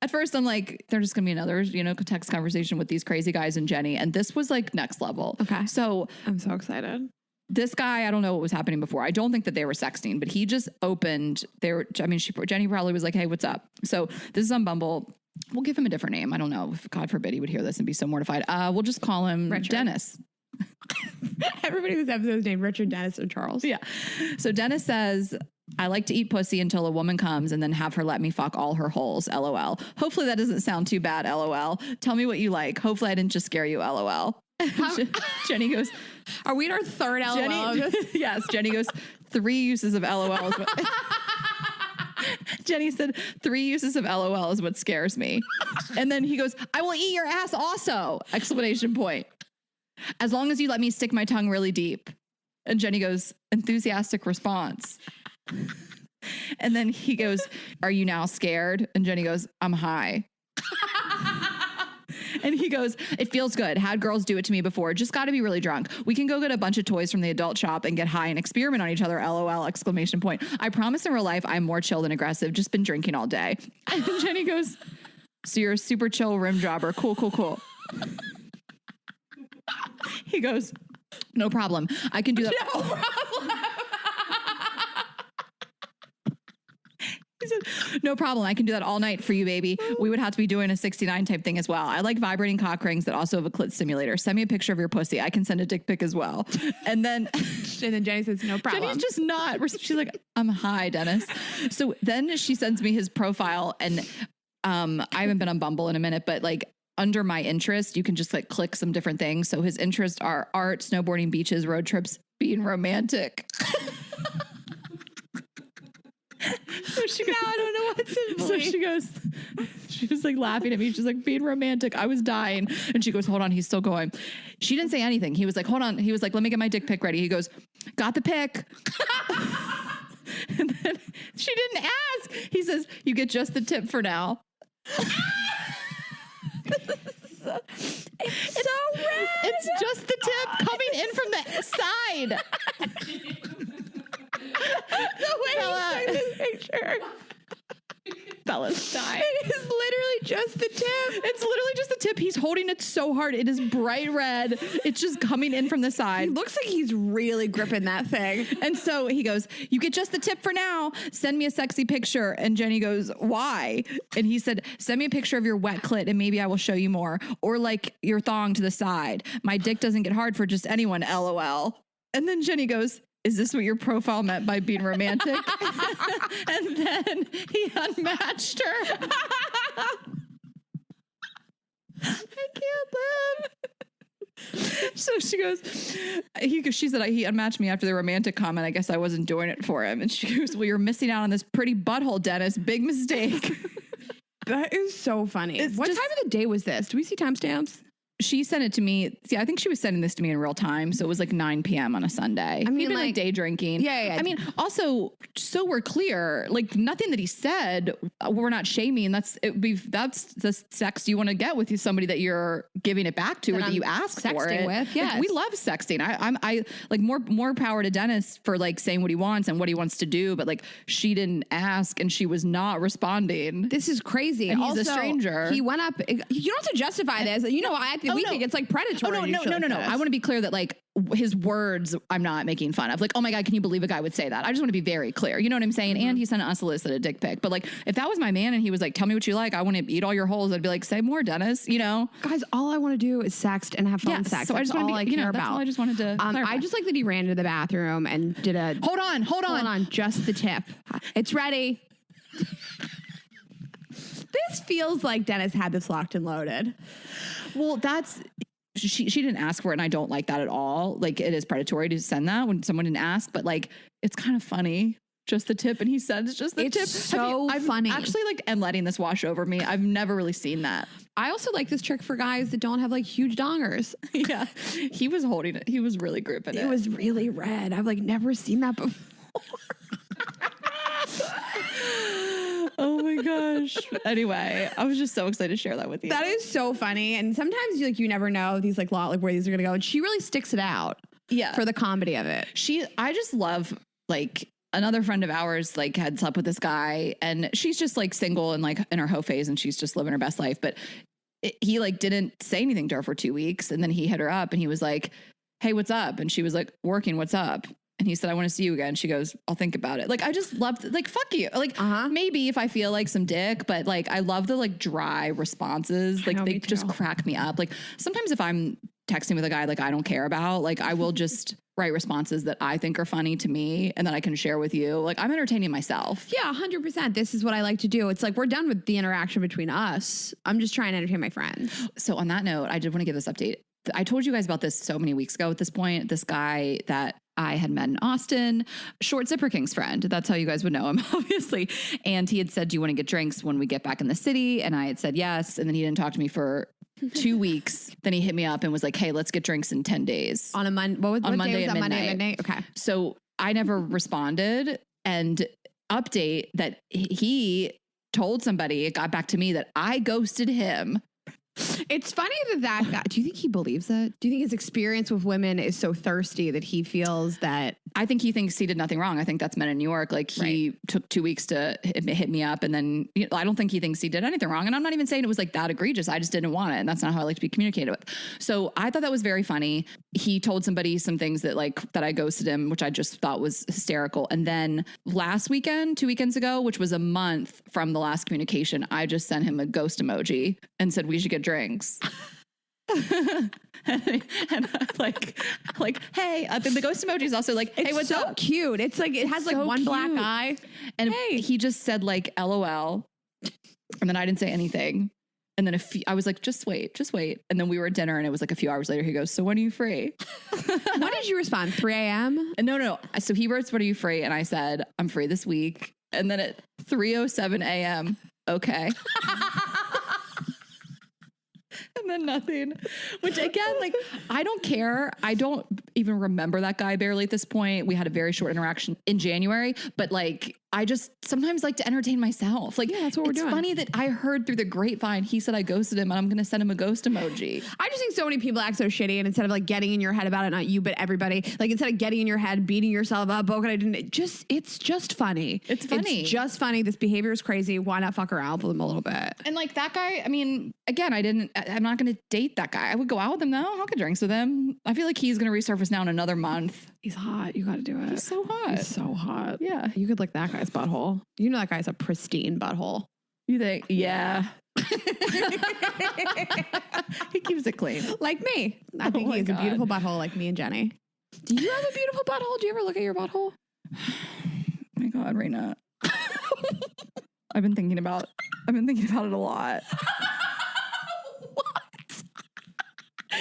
at first I'm like, they're just gonna be another, text conversation with these crazy guys and Jenny. And this was like next level. Okay. So I'm so excited. this guy, I don't know what was happening before. I don't think that they were sexting, but he just opened Jenny probably was like, hey, what's up? So this is on Bumble. We'll give him a different name. I don't know if God forbid he would hear this and be so mortified. We'll just call him Richard. Dennis. Everybody in this episode is named Richard, Dennis, or Charles. Yeah. So Dennis says, I like to eat pussy until a woman comes and then have her let me fuck all her holes. LOL. Hopefully that doesn't sound too bad. LOL. Tell me what you like. Hopefully I didn't just scare you. LOL. Jenny goes, are we in our third LOL? Yes. Jenny goes, 3 uses of LOL. Is what Jenny said 3 uses of LOL is what scares me. And then he goes, I will eat your ass also. Exclamation point. As long as you let me stick my tongue really deep. And Jenny goes, enthusiastic response. And then he goes, are you now scared? And Jenny goes, I'm high. And he goes, it feels good. Had girls do it to me before. Just got to be really drunk. We can go get a bunch of toys from the adult shop and get high and experiment on each other. LOL, exclamation point. I promise in real life, I'm more chill than aggressive. Just been drinking all day. And Jenny goes, so you're a super chill rim jobber. Cool. He goes, no problem. I can do that. No problem. He said, no problem. I can do that all night for you, baby. We would have to be doing a 69 type thing as well. I like vibrating cock rings that also have a clit stimulator. Send me a picture of your pussy. I can send a dick pic as well. And then Jenny says, no problem. Jenny's just not. She's like, I'm high, Dennis. So then she sends me his profile and I haven't been on Bumble in a minute, but like under my interest, you can just like click some different things. So his interests are art, snowboarding, beaches, road trips, being romantic. So she goes, now I don't know what to believe. So she goes, She was like laughing at me. She's like being romantic. I was dying. And she goes, hold on, he's still going. She didn't say anything. He was like, hold on. He was like, let me get my dick pic ready. He goes, got the pic. And then she didn't ask. He says, you get just the tip for now. It's so red. It's just the tip coming in from the side. The way he took this picture. Bella's dying. It is literally just the tip. It's literally just the tip. He's holding it so hard. It is bright red. It's just coming in from the He side. looks like he's really gripping that thing. And so he goes, you get just the tip for now. Send me a sexy picture. And Jenny goes, why? And he said, send me a picture of your wet clit and maybe I will show you more. Or like your thong to the side. My dick doesn't get hard for just anyone, LOL. And then Jenny goes, is this what your profile meant by being romantic? And then he unmatched her. I can't live. So she goes, she said, he unmatched me after the romantic comment. I guess I wasn't doing it for him. And she goes, well, you're missing out on this pretty butthole, Dennis. Big mistake. That is so funny. What time of the day was this? Do we see timestamps? She sent it to me. See, I think she was sending this to me in real time. So it was like 9 p.m. on a Sunday. I mean, he'd been like day drinking. Yeah. I mean, also, so we're clear, like nothing that he said, we're not shaming. That's the sex you want to get with somebody that you're giving it back to, or that you ask for it. With. Yes. Like, we love sexting. I like more power to Dennis for like saying what he wants and what he wants to do. But like, she didn't ask and she was not responding. This is crazy. And he's also, a stranger. He went up. You don't have to justify this. You know, we think it's like predatory. Oh, no. I want to be clear that like his words, I'm not making fun of. Like, oh my God, can you believe a guy would say that? I just want to be very clear. You know what I'm saying? Mm-hmm. And he sent us a list of a dick pic. But like, if that was my man and he was like, tell me what you like, I want to eat all your holes, I'd be like, say more, Dennis, you know? Guys, all I want to do is sext and have phone sex. So that's all I care about. That's all I just wanted to clarify. I just like that he ran to the bathroom and did a... Hold on. Just the tip. It's ready. This feels like Dennis had this locked and loaded. Well, that's... She didn't ask for it, and I don't like that at all. Like, it is predatory to send that when someone didn't ask, but like, it's kind of funny. Just the tip, and he sends just the tip. So funny. Actually, like, and letting this wash over me. I've never really seen that. I also like this trick for guys that don't have like huge dongers. Yeah, he was holding it. He was really gripping it. It was really red. I've like never seen that before. Oh my gosh. Anyway, I was just so excited to share that with you. That is so funny. And sometimes you never know these like where these are gonna go. And she really sticks it out. Yeah. For the comedy of it. I just love, like, another friend of ours like had slept with this guy, and she's just like single and like in her hoe phase, and she's just living her best life. But he like didn't say anything to her for 2 weeks, and then he hit her up and he was like, hey, what's up? And she was like, working, what's up? And he said, I want to see you again. She goes, I'll think about it. Like, I just loved, like, fuck you. Like, maybe if I feel like some dick, but like, I love the like dry responses. Like, they just crack me up. Like, sometimes if I'm texting with a guy like I don't care about, like, I will just write responses that I think are funny to me and that I can share with you. Like, I'm entertaining myself. Yeah, 100%. This is what I like to do. It's like, we're done with the interaction between us. I'm just trying to entertain my friends. So on that note, I did want to give this update. I told you guys about this so many weeks ago at this point. This guy that I had met in Austin, Short Zipper King's friend. That's how you guys would know him, obviously. And he had said, do you want to get drinks when we get back in the city? And I had said yes. And then he didn't talk to me for 2 weeks. Then he hit me up and was like, hey, let's get drinks in 10 days. On a Monday. What Monday day was at that? midnight. Monday at midnight? Okay. So I never responded, and update that he told somebody, it got back to me, that I ghosted him. It's funny that guy, do you think he believes it? Do you think his experience with women is so thirsty that he feels that? I think he thinks he did nothing wrong. I think that's men in New York. Like, he took 2 weeks to hit me up, and then I don't think he thinks he did anything wrong. And I'm not even saying it was like that egregious. I just didn't want it. And that's not how I like to be communicated with. So I thought that was very funny. He told somebody some things that I ghosted him, which I just thought was hysterical. And then last weekend, 2 weekends ago, which was a month from the last communication, I just sent him a ghost emoji and said, we should get drinks. and like, hey, the ghost emoji is also like, hey, it's what's so up? Cute. It's like, it has like one black eye. And he just said like, LOL. And then I didn't say anything. And then I was like, just wait. And then we were at dinner, and it was like a few hours later, he goes, so when are you free? When did you respond? 3 a.m.? No. So he wrote, when are you free? And I said, I'm free this week. And then at 3:07 a.m., okay. And then nothing, which again, like, I don't care. I don't even remember that guy barely at this point. We had a very short interaction in January, but like, I just sometimes like to entertain myself. Like, yeah, that's what we're doing. It's funny that I heard through the grapevine, he said I ghosted him and I'm going to send him a ghost emoji. I just think so many people act so shitty, and instead of like getting in your head about it, not you, but everybody, like instead of getting in your head, beating yourself up, oh, I didn't, it's just funny. It's funny. It's just funny. This behavior is crazy. Why not fuck around with him a little bit? And like that guy, I mean, again, I'm not going to date that guy. I would go out with him though. I'll get drinks with him. I feel like he's going to resurface now in another month. He's hot. You got to do it. He's so hot. He's so hot. Yeah. You could lick that guy's butthole. You know that guy's a pristine butthole. You think? Yeah. He keeps it clean. Like me. I think he has a beautiful butthole like me and Jenny. Do you have a beautiful butthole? Do you ever look at your butthole? Oh my God, Raina. I've been thinking about it a lot.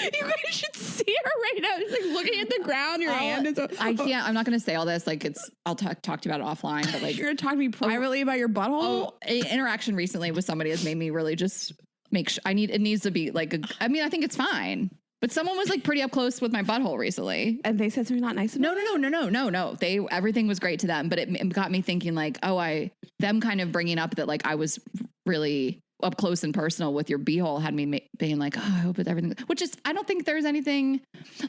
You guys should see her right now. She's like looking at the ground. Your hand is. I can't. I'm not going to say all this. Like I'll talk to you about it offline. But like, you're going to talk to me privately about your butthole. An interaction recently with somebody has made me really just make sure. It needs to be like. I mean, I think it's fine. But someone was like pretty up close with my butthole recently, and they said something not nice about No. Everything was great to them, but it got me thinking like, them kind of bringing up that like I was really up close and personal with your beehole had me being like, oh, I hope it's everything, which is, I don't think there's anything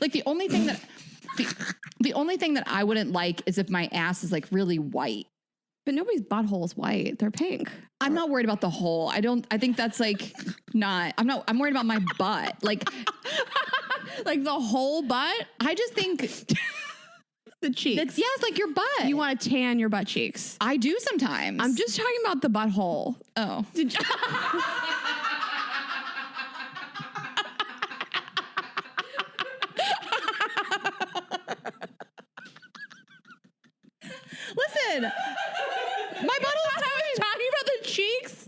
like the only thing that I wouldn't like is if my ass is like really white. But nobody's butthole is white. They're pink. I'm not worried about the hole. I think that's like I'm worried about my butt. Like, like the whole butt. I just think the cheeks. Yes, like your butt. You want to tan your butt cheeks. I do sometimes. I'm just talking about the butthole. Oh. Listen, my butthole is talking about the cheeks.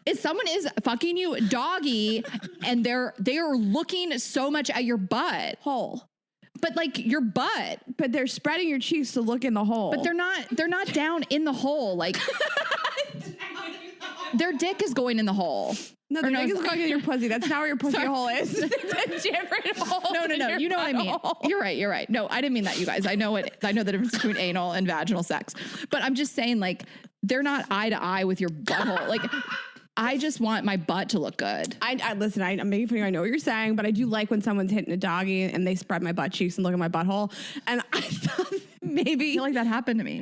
If someone is fucking you doggy and they are looking so much at your butt hole. But like your butt. But they're spreading your cheeks to look in the hole. But they're not down in the hole. Like their dick is going in the hole. No, their dick is going in your pussy. That's not where your pussy hole is. It's a different hole. No. You know what I mean. You're right. No, I didn't mean that, you guys. I know the difference between anal and vaginal sex. But I'm just saying, like, they're not eye to eye with your butthole. Like, I just want my butt to look good. Listen, I'm making fun of you. I know what you're saying, but I do like when someone's hitting a doggy and they spread my butt cheeks and look at my butthole. And I thought maybe... I feel like that happened to me.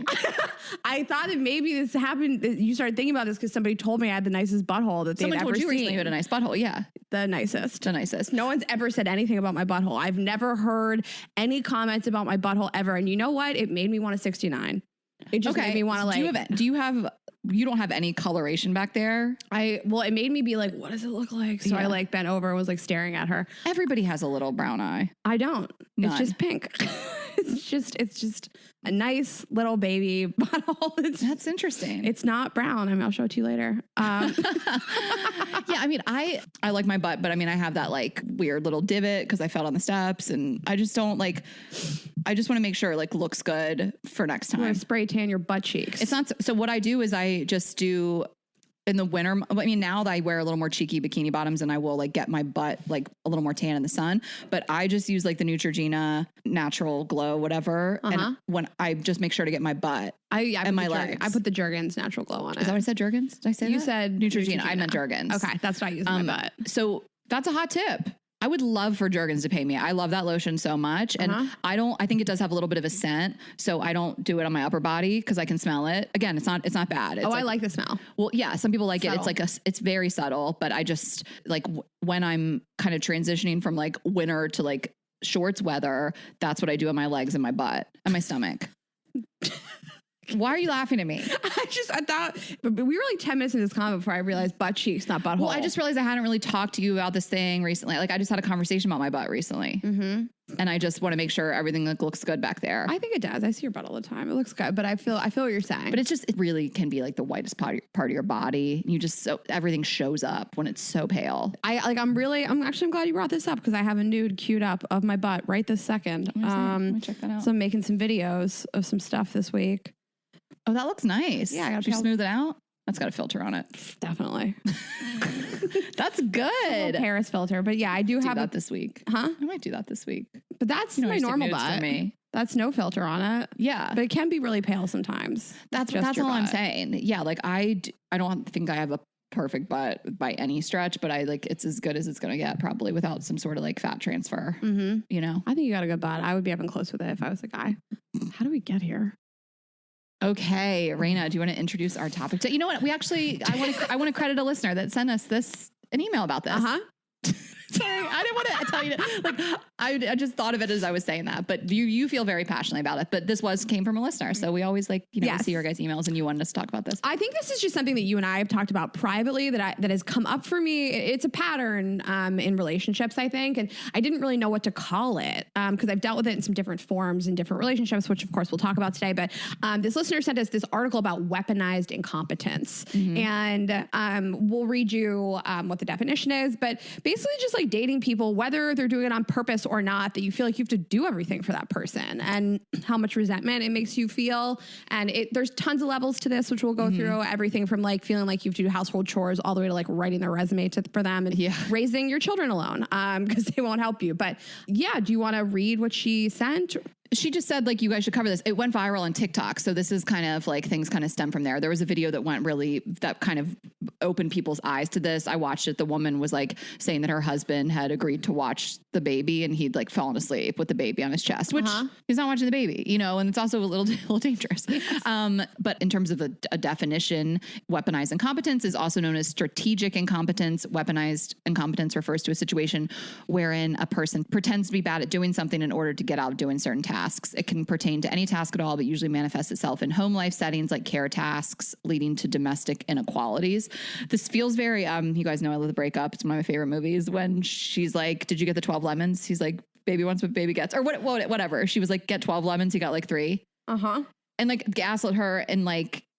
I thought that maybe this happened... You started thinking about this because somebody told me I had the nicest butthole that they'd ever seen. Someone told you recently you had a nice butthole, yeah. The nicest. No one's ever said anything about my butthole. I've never heard any comments about my butthole ever. And you know what? It made me want a 69. It just made me want to like... You don't have any coloration back there? It made me be like, what does it look like? So I like bent over and was like staring at her. Everybody has a little brown eye. I don't. None. It's just pink. It's just a nice little baby butthole. That's interesting. It's not brown. I mean, I'll show it to you later. Yeah, I mean, I like my butt, but I mean, I have that like weird little divot because I fell on the steps, and I just don't like. I just want to make sure it like looks good for next time. You want to spray tan your butt cheeks. It's not so. What I do is I just do. In the winter, I mean, now that I wear a little more cheeky bikini bottoms and I will like get my butt like a little more tan in the sun, but I just use like the Neutrogena natural glow, whatever. And when I just make sure to get my butt and my legs. I put the Jergens natural glow on it. Is that what I said? Jergens? Did I say that? You said Neutrogena. I meant Jergens. Okay. That's what I use in my butt. So that's a hot tip. I would love for Jergens to pay me. I love that lotion so much. And I think it does have a little bit of a scent. So I don't do it on my upper body because I can smell it. Again, it's not bad. It's I like the smell. Well, yeah, some people like subtle. It. It's very subtle, but I just like when I'm kind of transitioning from like winter to like shorts weather, that's what I do on my legs and my butt and my stomach. Why are you laughing at me? I thought, but we were like 10 minutes into this comment before I realized butt cheeks, not butthole. Well, I just realized I hadn't really talked to you about this thing recently. Like I just had a conversation about my butt recently. Mm-hmm. And I just want to make sure everything looks good back there. I think it does. I see your butt all the time. It looks good, but I feel what you're saying. But it really can be like the whitest part of your body. You just, everything shows up when it's so pale. I'm glad you brought this up because I have a nude queued up of my butt right this second. Let me check that out. So I'm making some videos of some stuff this week. Oh, that looks nice. Yeah, Did you smooth it out? That's got a filter on it. Definitely. That's good. Paris filter. But yeah, I do have that this week. Huh? I might do that this week. But that's my normal butt. Me. That's no filter on it. Yeah. But it can be really pale sometimes. That's all I'm saying. Yeah. Like I don't think I have a perfect butt by any stretch, but it's as good as it's going to get, probably without some sort of like fat transfer. Mm-hmm. You know? I think you got a good butt. I would be up and close with it if I was a guy. How do we get here? Okay, Raina, do you want to introduce our topic? You know what? I want to credit a listener that sent us an email about this. Uh-huh. Sorry, I didn't want to tell you. I just thought of it as I was saying that, but you feel very passionately about it. But this came from a listener, so we always Yes. see your guys' emails, and you wanted us to talk about this. I think this is just something that you and I have talked about privately that has come up for me. It's a pattern in relationships, I think, and I didn't really know what to call it because I've dealt with it in some different forms in different relationships, which of course we'll talk about today. But this listener sent us this article about weaponized incompetence, and we'll read you what the definition is. But basically, just like dating people, whether they're doing it on purpose or not, that you feel like you have to do everything for that person, and how much resentment it makes you feel. And there's tons of levels to this, which we'll go through. Everything from like feeling like you have to do household chores all the way to like writing their resume for them and raising your children alone because they won't help you. But yeah, do you want to read what she sent? She just said, you guys should cover this. It went viral on TikTok. So this is kind of things kind of stem from there. There was a video that kind of opened people's eyes to this. I watched it. The woman was saying that her husband had agreed to watch the baby and he'd fallen asleep with the baby on his chest, which he's not watching the baby, and it's also a little dangerous. Yes. But in terms of a definition, weaponized incompetence is also known as strategic incompetence. Weaponized incompetence refers to a situation wherein a person pretends to be bad at doing something in order to get out of doing certain tasks. It can pertain to any task at all, but usually manifests itself in home life settings like care tasks, leading to domestic inequalities. This feels very, you guys know I love The Breakup. It's one of my favorite movies. When she's like, did you get the 12 lemons? He's like, baby wants what baby gets. Or whatever. She was like, get 12 lemons. He got 3. Uh-huh. And gaslit her and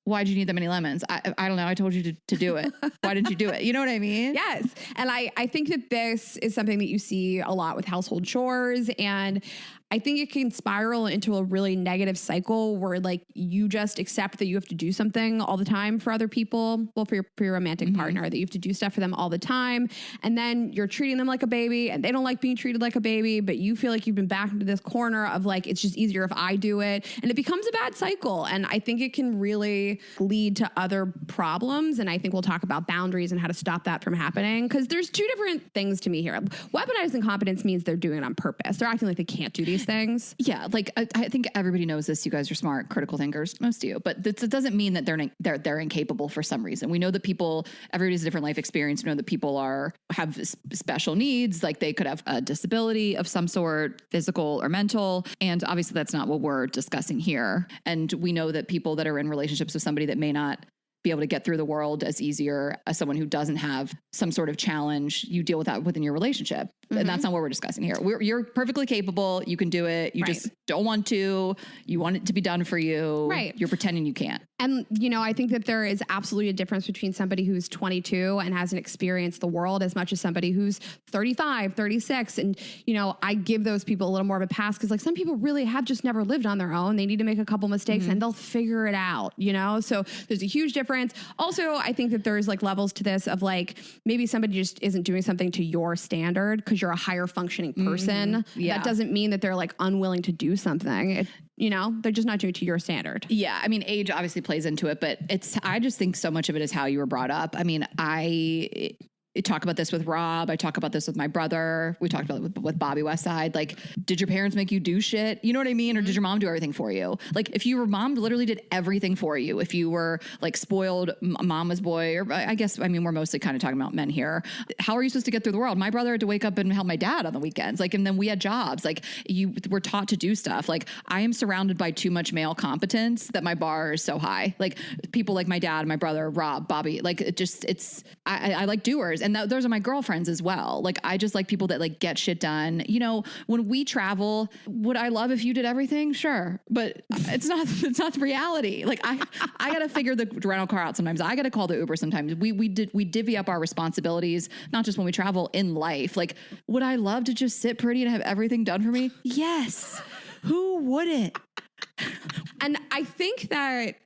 why'd you need that many lemons? I don't know. I told you to do it. Why didn't you do it? You know what I mean? Yes. And I think that this is something that you see a lot with household chores. And I think it can spiral into a really negative cycle where you just accept that you have to do something all the time for other people. Well, for your romantic partner, that you have to do stuff for them all the time. And then you're treating them like a baby and they don't like being treated like a baby, but you feel like you've been backed into this corner of it's just easier if I do it. And it becomes a bad cycle. And I think it can really lead to other problems. And I think we'll talk about boundaries and how to stop that from happening. Because there's two different things to me here. Weaponized incompetence means they're doing it on purpose. They're acting like they can't do these things. Yeah. I think everybody knows this. You guys are smart, critical thinkers, most of you, but it doesn't mean that they're incapable for some reason. We know that everybody's a different life experience. We know that people have special needs. They could have a disability of some sort, physical or mental. And obviously that's not what we're discussing here. And we know that people that are in relationships with somebody that may not be able to get through the world as easier as someone who doesn't have some sort of challenge, you deal with that within your relationship. And that's not what we're discussing here. You're perfectly capable. You can do it. You just don't want to. You want it to be done for you. Right. You're pretending you can't. And, I think that there is absolutely a difference between somebody who's 22 and hasn't experienced the world as much as somebody who's 35, 36. And, I give those people a little more of a pass because some people really have just never lived on their own. They need to make a couple mistakes and they'll figure it out, So there's a huge difference. Also, I think that there's levels to this of maybe somebody just isn't doing something to your standard because you're a higher functioning person. That doesn't mean that they're unwilling to do something. They're just not doing it to your standard. Yeah. I mean, age obviously plays into it, but I just think so much of it is how you were brought up. I mean, I talk about this with Rob. I talk about this with my brother. We talked about it with Bobby Westside. Did your parents make you do shit? You know what I mean? Or did your mom do everything for you? If your mom literally did everything for you, if you were spoiled mama's boy, or I guess, we're mostly kind of talking about men here. How are you supposed to get through the world? My brother had to wake up and help my dad on the weekends. And then we had jobs. You were taught to do stuff. I am surrounded by too much male competence that my bar is so high. People like my dad, my brother, Rob, Bobby, I like doers. And those are my girlfriends as well. I just like people that get shit done. When we travel, would I love if you did everything? Sure. But it's not the reality. I got to figure the rental car out sometimes. I got to call the Uber sometimes. We divvy up our responsibilities, not just when we travel, in life. Would I love to just sit pretty and have everything done for me? Yes. Who wouldn't? And I think that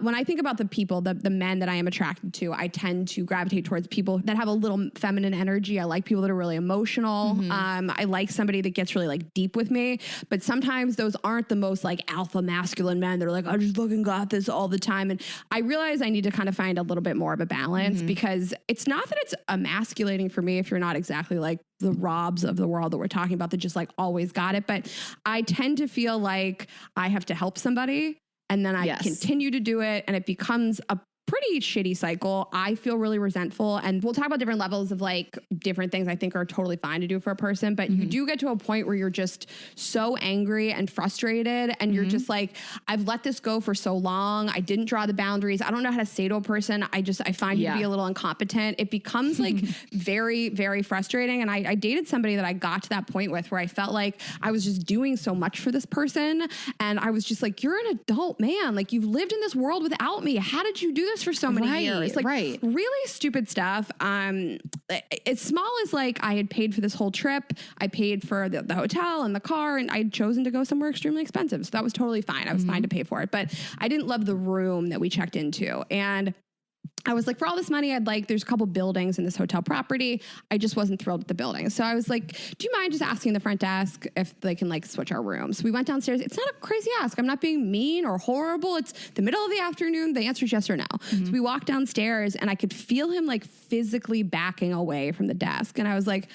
when I think about the people, the men that I am attracted to, I tend to gravitate towards people that have a little feminine energy. I like people that are really emotional. I like somebody that gets really like deep with me, but sometimes those aren't the most like alpha masculine men that are like, I just fucking got this all the time. And I realize I need to kind of find a little bit more of a balance because it's not that it's emasculating for me if you're not exactly like the Robs of the world that we're talking about that just like always got it. But I tend to feel like I have to help somebody. And then I continue to do it and it becomes a pretty shitty cycle. I feel really resentful, and we'll talk about different levels of like different things I think are totally fine to do for a person. But you do get to a point where you're just so angry and frustrated and you're just like, I've let this go for so long. I didn't draw the boundaries. I don't know how to say to a person, I find you to be a little incompetent. It becomes like very, very frustrating. And I dated somebody that I got to that point with where I felt like I was just doing so much for this person. And I was just like, you're an adult man. Like you've lived in this world without me. How did you do this for so many years? Like really stupid stuff. As small as like I had paid for this whole trip. I paid for the hotel and the car, and I'd chosen to go somewhere extremely expensive. So that was totally fine. I was fine to pay for it, but I didn't love the room that we checked into. And I was like, for all this money, there's a couple buildings in this hotel property. I just wasn't thrilled with the building. So I was like, do you mind just asking the front desk if they can like switch our rooms? So we went downstairs. It's not a crazy ask. I'm not being mean or horrible. It's the middle of the afternoon. The answer is yes or no. So we walked downstairs and I could feel him like physically backing away from the desk. And I was like,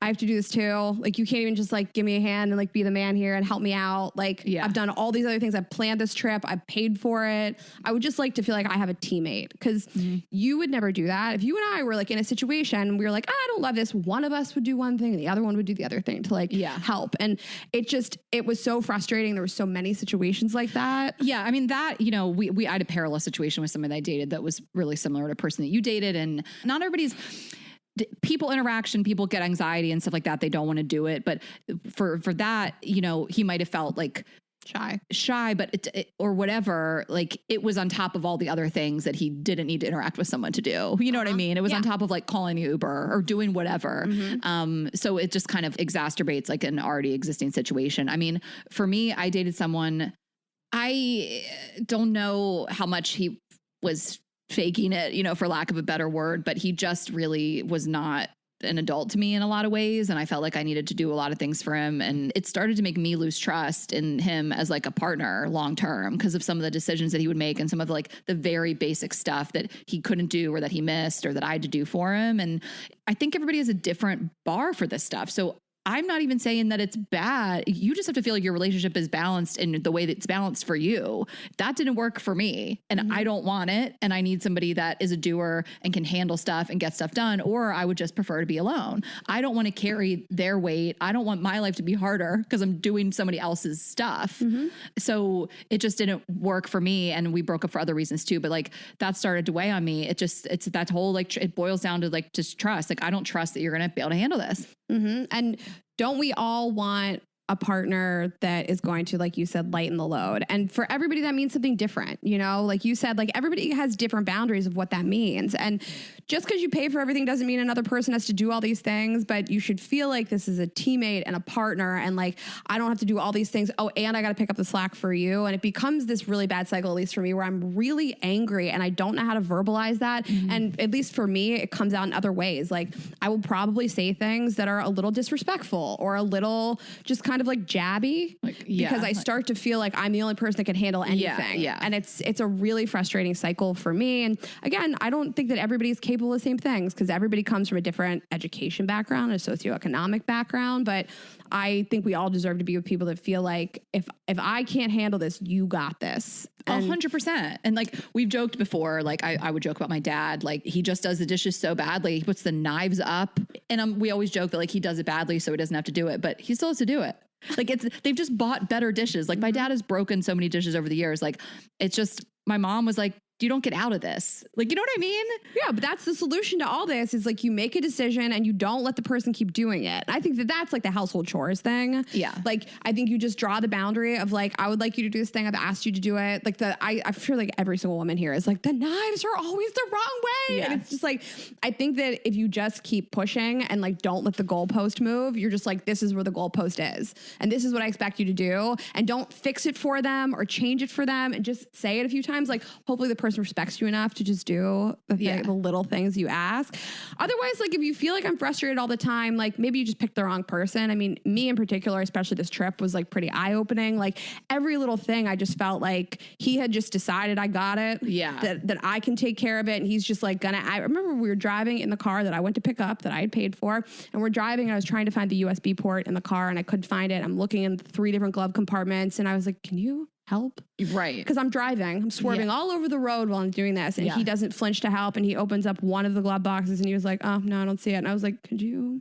I have to do this too. Like, you can't even just like give me a hand and like be the man here and help me out. Like, I've done all these other things. I've planned this trip. I've paid for it. I would just like to feel like I have a teammate, because you would never do that. If you and I were like in a situation, we were like, I don't love this. One of us would do one thing and the other one would do the other thing to like help. And it was so frustrating. There were so many situations like that. Yeah. I mean that, I had a parallel situation with someone that I dated that was really similar to a person that you dated, and not everybody's people interaction, people get anxiety and stuff like that. They don't want to do it. But for that, he might've felt like shy, but or whatever, like it was on top of all the other things that he didn't need to interact with someone to do. You know what I mean? It was on top of like calling the Uber or doing whatever. So it just kind of exacerbates like an already existing situation. I mean, for me, I dated someone, I don't know how much he was faking it, for lack of a better word, but he just really was not an adult to me in a lot of ways. And I felt like I needed to do a lot of things for him. And it started to make me lose trust in him as like a partner long-term because of some of the decisions that he would make and some of the, like the very basic stuff that he couldn't do or that he missed or that I had to do for him. And I think everybody has a different bar for this stuff. So I'm not even saying that it's bad. You just have to feel like your relationship is balanced in the way that it's balanced for you. That didn't work for me, and I don't want it. And I need somebody that is a doer and can handle stuff and get stuff done, or I would just prefer to be alone. I don't want to carry their weight. I don't want my life to be harder because I'm doing somebody else's stuff. So it just didn't work for me. And we broke up for other reasons too. But like that started to weigh on me. It's that whole, like, it boils down to like just trust. Like, I don't trust that you're going to be able to handle this. And don't we all want a partner that is going to, like you said, lighten the load? And for everybody, that means something different. Like you said, like everybody has different boundaries of what that means. And just because you pay for everything doesn't mean another person has to do all these things, but you should feel like this is a teammate and a partner. And like, I don't have to do all these things. Oh, and I got to pick up the slack for you. And it becomes this really bad cycle, at least for me, where I'm really angry and I don't know how to verbalize that. And at least for me, it comes out in other ways. Like, I will probably say things that are a little disrespectful or a little just kind of like jabby, because I start to feel like I'm the only person that can handle anything. And it's a really frustrating cycle for me. And again, I don't think that everybody's capable of the same things, because everybody comes from a different education background, a socioeconomic background. But I think we all deserve to be with people that feel like if I can't handle this, you got this. 100%. And like we've joked before, like I would joke about my dad, like he just does the dishes so badly. He puts the knives up, and we always joke that like he does it badly so he doesn't have to do it, but he still has to do it. Like they've just bought better dishes. Like my dad has broken so many dishes over the years. Like it's just, my mom was like, you don't get out of this. Like, you know what I mean? Yeah, but that's the solution to all this is like you make a decision and you don't let the person keep doing it. I think that that's like the household chores thing. Yeah. Like, I think you just draw the boundary of like, I would like you to do this thing. I've asked you to do it. Like I'm sure like every single woman here is like, the knives are always the wrong way. Yeah. And it's just like, I think that if you just keep pushing and like, don't let the goalpost move, you're just like, this is where the goalpost is. And this is what I expect you to do. And don't fix it for them or change it for them and just say it a few times. Like, hopefully the person respects you enough to just do the little things you ask. Otherwise, like if you feel like I'm frustrated all the time, like maybe you just picked the wrong person. I mean, me in particular, especially this trip was like pretty eye-opening. Like every little thing, I just felt like he had just decided I got it. Yeah. That I can take care of it. And he's just like I remember we were driving in the car that I went to pick up that I had paid for. And we're driving and I was trying to find the USB port in the car and I couldn't find it. I'm looking in 3 different glove compartments and I was like, can you help? Right. Because I'm driving. I'm swerving all over the road while I'm doing this. And he doesn't flinch to help. And he opens up one of the glove boxes and he was like, oh, no, I don't see it. And I was like, could you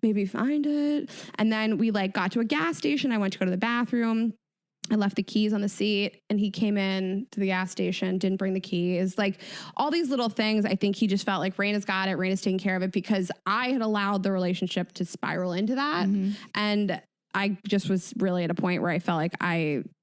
maybe find it? And then we like got to a gas station. I went to go to the bathroom. I left the keys on the seat and he came in to the gas station, didn't bring the keys. Like all these little things, I think he just felt like Raina's got it. Raina's taking care of it because I had allowed the relationship to spiral into that. Mm-hmm. And I just was really at a point where I felt like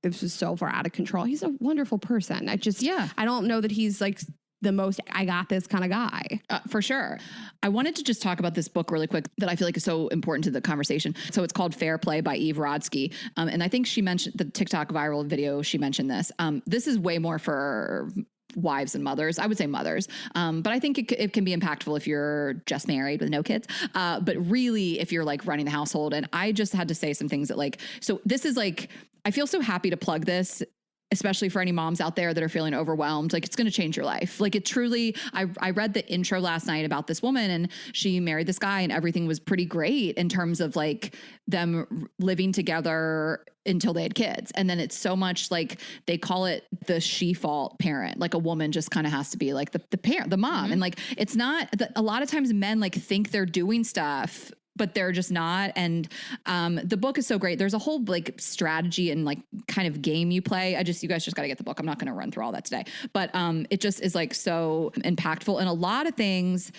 this was so far out of control. He's a wonderful person. I don't know that he's like the most I got this kind of guy. For sure. I wanted to just talk about this book really quick that I feel like is so important to the conversation. So it's called Fair Play by Eve Rodsky. And I think she mentioned the TikTok viral video. She mentioned this. This is way more for wives and mothers. I would say mothers. But I think it can be impactful if you're just married with no kids. But really, if you're like running the household. And I just had to say some things that like, so this is like, I feel so happy to plug this, especially for any moms out there that are feeling overwhelmed. Like it's going to change your life. Like it truly, I read the intro last night about this woman and she married this guy and everything was pretty great in terms of like them living together until they had kids. And then it's so much like they call it the she-fault parent. Like a woman just kind of has to be like the parent, the mom. Mm-hmm. And like, it's not a lot of times men like think they're doing stuff but they're just not. And the book is so great. There's a whole like strategy and like kind of game you play. You guys just got to get the book. I'm not going to run through all that today, but it just is like so impactful. And a lot of things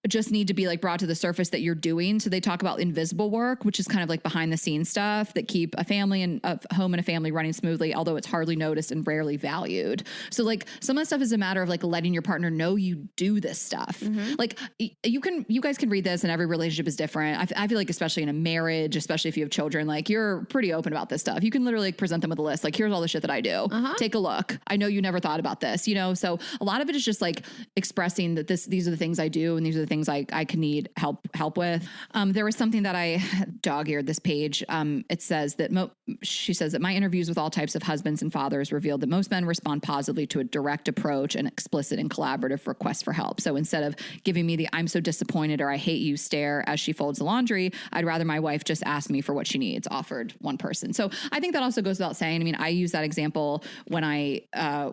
just need to be like brought to the surface that you're doing. So they talk about invisible work, which is kind of like behind the scenes stuff that keep a family and a home and a family running smoothly, although it's hardly noticed and rarely valued. So like some of the stuff is a matter of like letting your partner know you do this stuff. Mm-hmm. Like you guys can read this and every relationship is different. I feel like especially in a marriage, especially if you have children, like you're pretty open about this stuff. You can literally like present them with a list. Like here's all the shit that I do. Uh-huh. Take a look. I know you never thought about this, you know? So a lot of it is just like expressing that these are the things I do. And these are the things I can need help with. There was something that I dog-eared this page. It says that she says that my interviews with all types of husbands and fathers revealed that most men respond positively to a direct approach and explicit and collaborative requests for help. So instead of giving me the I'm so disappointed or I hate you stare as she folds the laundry, I'd rather my wife just ask me for what she needs, offered one person. So I think that also goes without saying. I mean, I use that example when I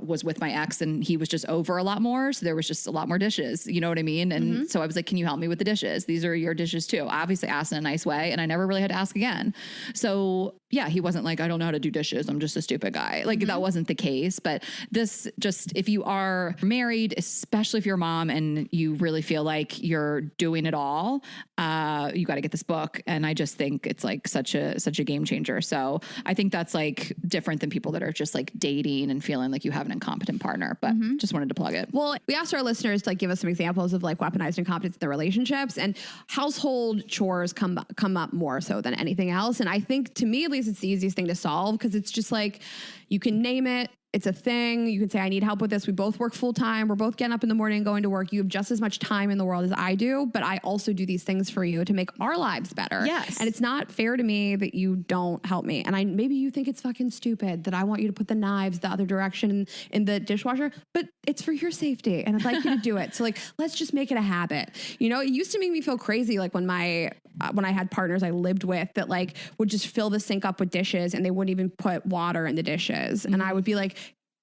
was with my ex and he was just over a lot more. So there was just a lot more dishes, you know what I mean? And so I was like, can you help me with the dishes? These are your dishes too. I obviously asked in a nice way and I never really had to ask again. So yeah, he wasn't like, I don't know how to do dishes. I'm just a stupid guy. Like that wasn't the case. But this just, if you are married, especially if you're a mom and you really feel like you're doing it all, you got to get this book. And I just think it's like such a game changer. So I think that's like different than people that are just like dating and feeling like you have an incompetent partner, but just wanted to plug it. Well, we asked our listeners to like give us some examples of like weaponized incompetence in their relationships, and household chores come up more so than anything else. And I think to me, at least, it's the easiest thing to solve because it's just like you can name it. It's a thing. You can say, I need help with this. We both work full time. We're both getting up in the morning and going to work. You have just as much time in the world as I do, but I also do these things for you to make our lives better. Yes. And it's not fair to me that you don't help me. And maybe you think it's fucking stupid that I want you to put the knives the other direction in the dishwasher, but it's for your safety and I'd like you to do it. So like, let's just make it a habit. You know, it used to make me feel crazy. Like when I had partners I lived with that like would just fill the sink up with dishes and they wouldn't even put water in the dishes. And I would be like,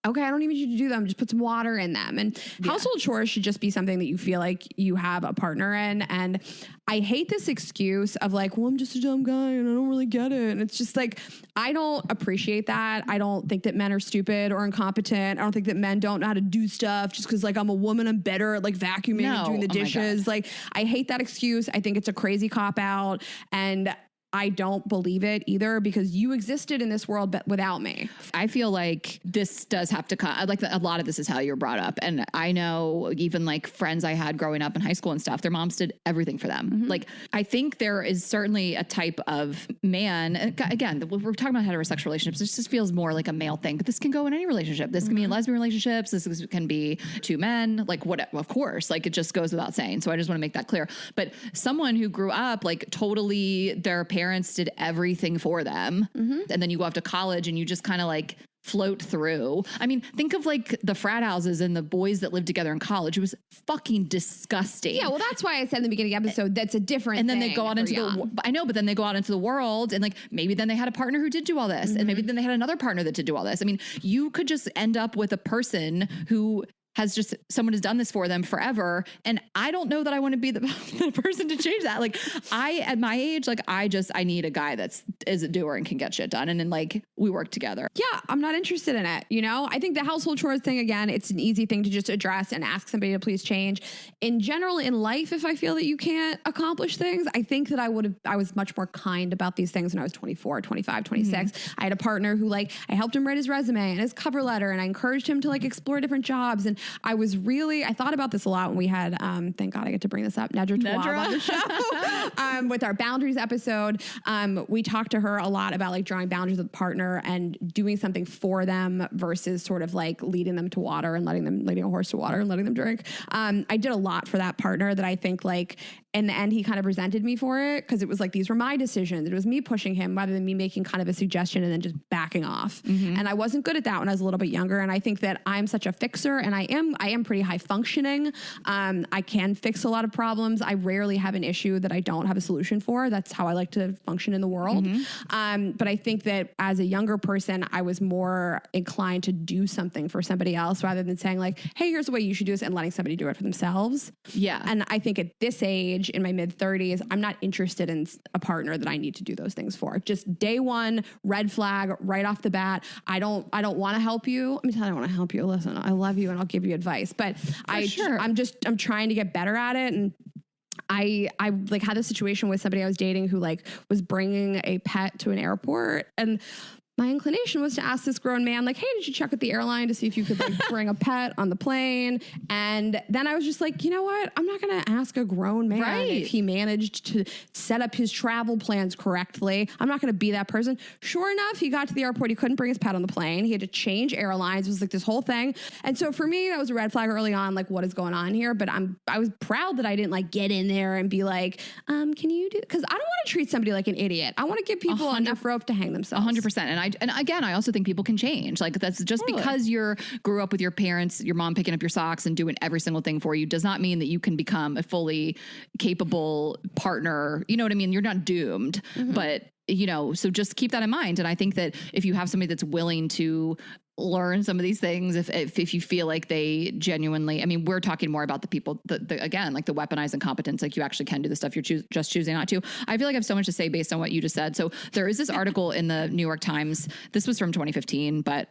okay, I don't even need you to do them. Just put some water in them. And household chores should just be something that you feel like you have a partner in. And I hate this excuse of like, well, I'm just a dumb guy and I don't really get it. And it's just like, I don't appreciate that. I don't think that men are stupid or incompetent. I don't think that men don't know how to do stuff just because like I'm a woman, I'm better at like vacuuming and doing the dishes. Like, I hate that excuse. I think it's a crazy cop out. And I don't believe it either because you existed in this world without me. I feel like this does have to come. Like a lot of this is how you're brought up. And I know even like friends I had growing up in high school and stuff, their moms did everything for them. Mm-hmm. Like, I think there is certainly a type of man, again, we're talking about heterosexual relationships. This just feels more like a male thing, but this can go in any relationship. This can be in lesbian relationships. This can be two men, like what, of course, like it just goes without saying. So I just want to make that clear. But someone who grew up like totally their parents did everything for them. Mm-hmm. And then you go off to college and you just kind of like float through. I mean, think of like the frat houses and the boys that lived together in college. It was fucking disgusting. Yeah, well, that's why I said in the beginning of the episode, that's a different And then thing they go out into I know, but then they go out into the world and like, maybe then they had a partner who did do all this. Mm-hmm. And maybe then they had another partner that did do all this. I mean, you could just end up with a person who someone has done this for them forever. And I don't know that I want to be the person to change that. Like at my age, like I need a guy is a doer and can get shit done. And then like we work together. Yeah. I'm not interested in it. You know, I think the household chores thing, again, it's an easy thing to just address and ask somebody to please change. In general, in life, if I feel that you can't accomplish things, I think that I was much more kind about these things when I was 24, 25, 26. Mm-hmm. I had a partner who like, I helped him write his resume and his cover letter and I encouraged him to like explore different jobs. And I thought about this a lot when we had, thank God I get to bring this up, Nedra Tawwab on the show. With our boundaries episode, we talked to her a lot about like drawing boundaries with a partner and doing something for them versus sort of like leading them to water and leading a horse to water and letting them drink. I did a lot for that partner that I think like in the end, he kind of resented me for it because it was like, these were my decisions. It was me pushing him rather than me making kind of a suggestion and then just backing off. Mm-hmm. And I wasn't good at that when I was a little bit younger. And I think that I'm such a fixer and I am pretty high functioning. I can fix a lot of problems. I rarely have an issue that I don't have a solution for. That's how I like to function in the world. Mm-hmm. But I think that as a younger person, I was more inclined to do something for somebody else rather than saying like, hey, here's the way you should do this and letting somebody do it for themselves. Yeah. And I think at this age, in my mid 30s, I'm not interested in a partner that I need to do those things for. Just day one, red flag right off the bat. I don't want to help you. I mean, I don't want to help you. Listen, I love you and I'll give you advice, but I'm trying to get better at it. And I like had a situation with somebody I was dating who like was bringing a pet to an airport, and my inclination was to ask this grown man, like, hey, did you check with the airline to see if you could like bring a pet on the plane? And then I was just like, you know what? I'm not going to ask a grown man if he managed to set up his travel plans correctly. I'm not going to be that person. Sure enough, he got to the airport. He couldn't bring his pet on the plane. He had to change airlines. It was like this whole thing. And so for me, that was a red flag early on, like what is going on here? But I was proud that I didn't like get in there and be like, can you do, because I don't want to treat somebody like an idiot. I want to give people enough rope to hang themselves. 100%. And again, I also think people can change. Like that's just because you grew up with your parents, your mom picking up your socks and doing every single thing for you does not mean that you can become a fully capable partner. You know what I mean? You're not doomed, but you know, so just keep that in mind. And I think that if you have somebody that's willing to learn some of these things, if you feel like they genuinely, I mean, we're talking more about the people that again, like the weaponized incompetence, like you actually can do the stuff you're just choosing not to. I feel like I have so much to say based on what you just said. So there is this article in the New York Times. This was from 2015, but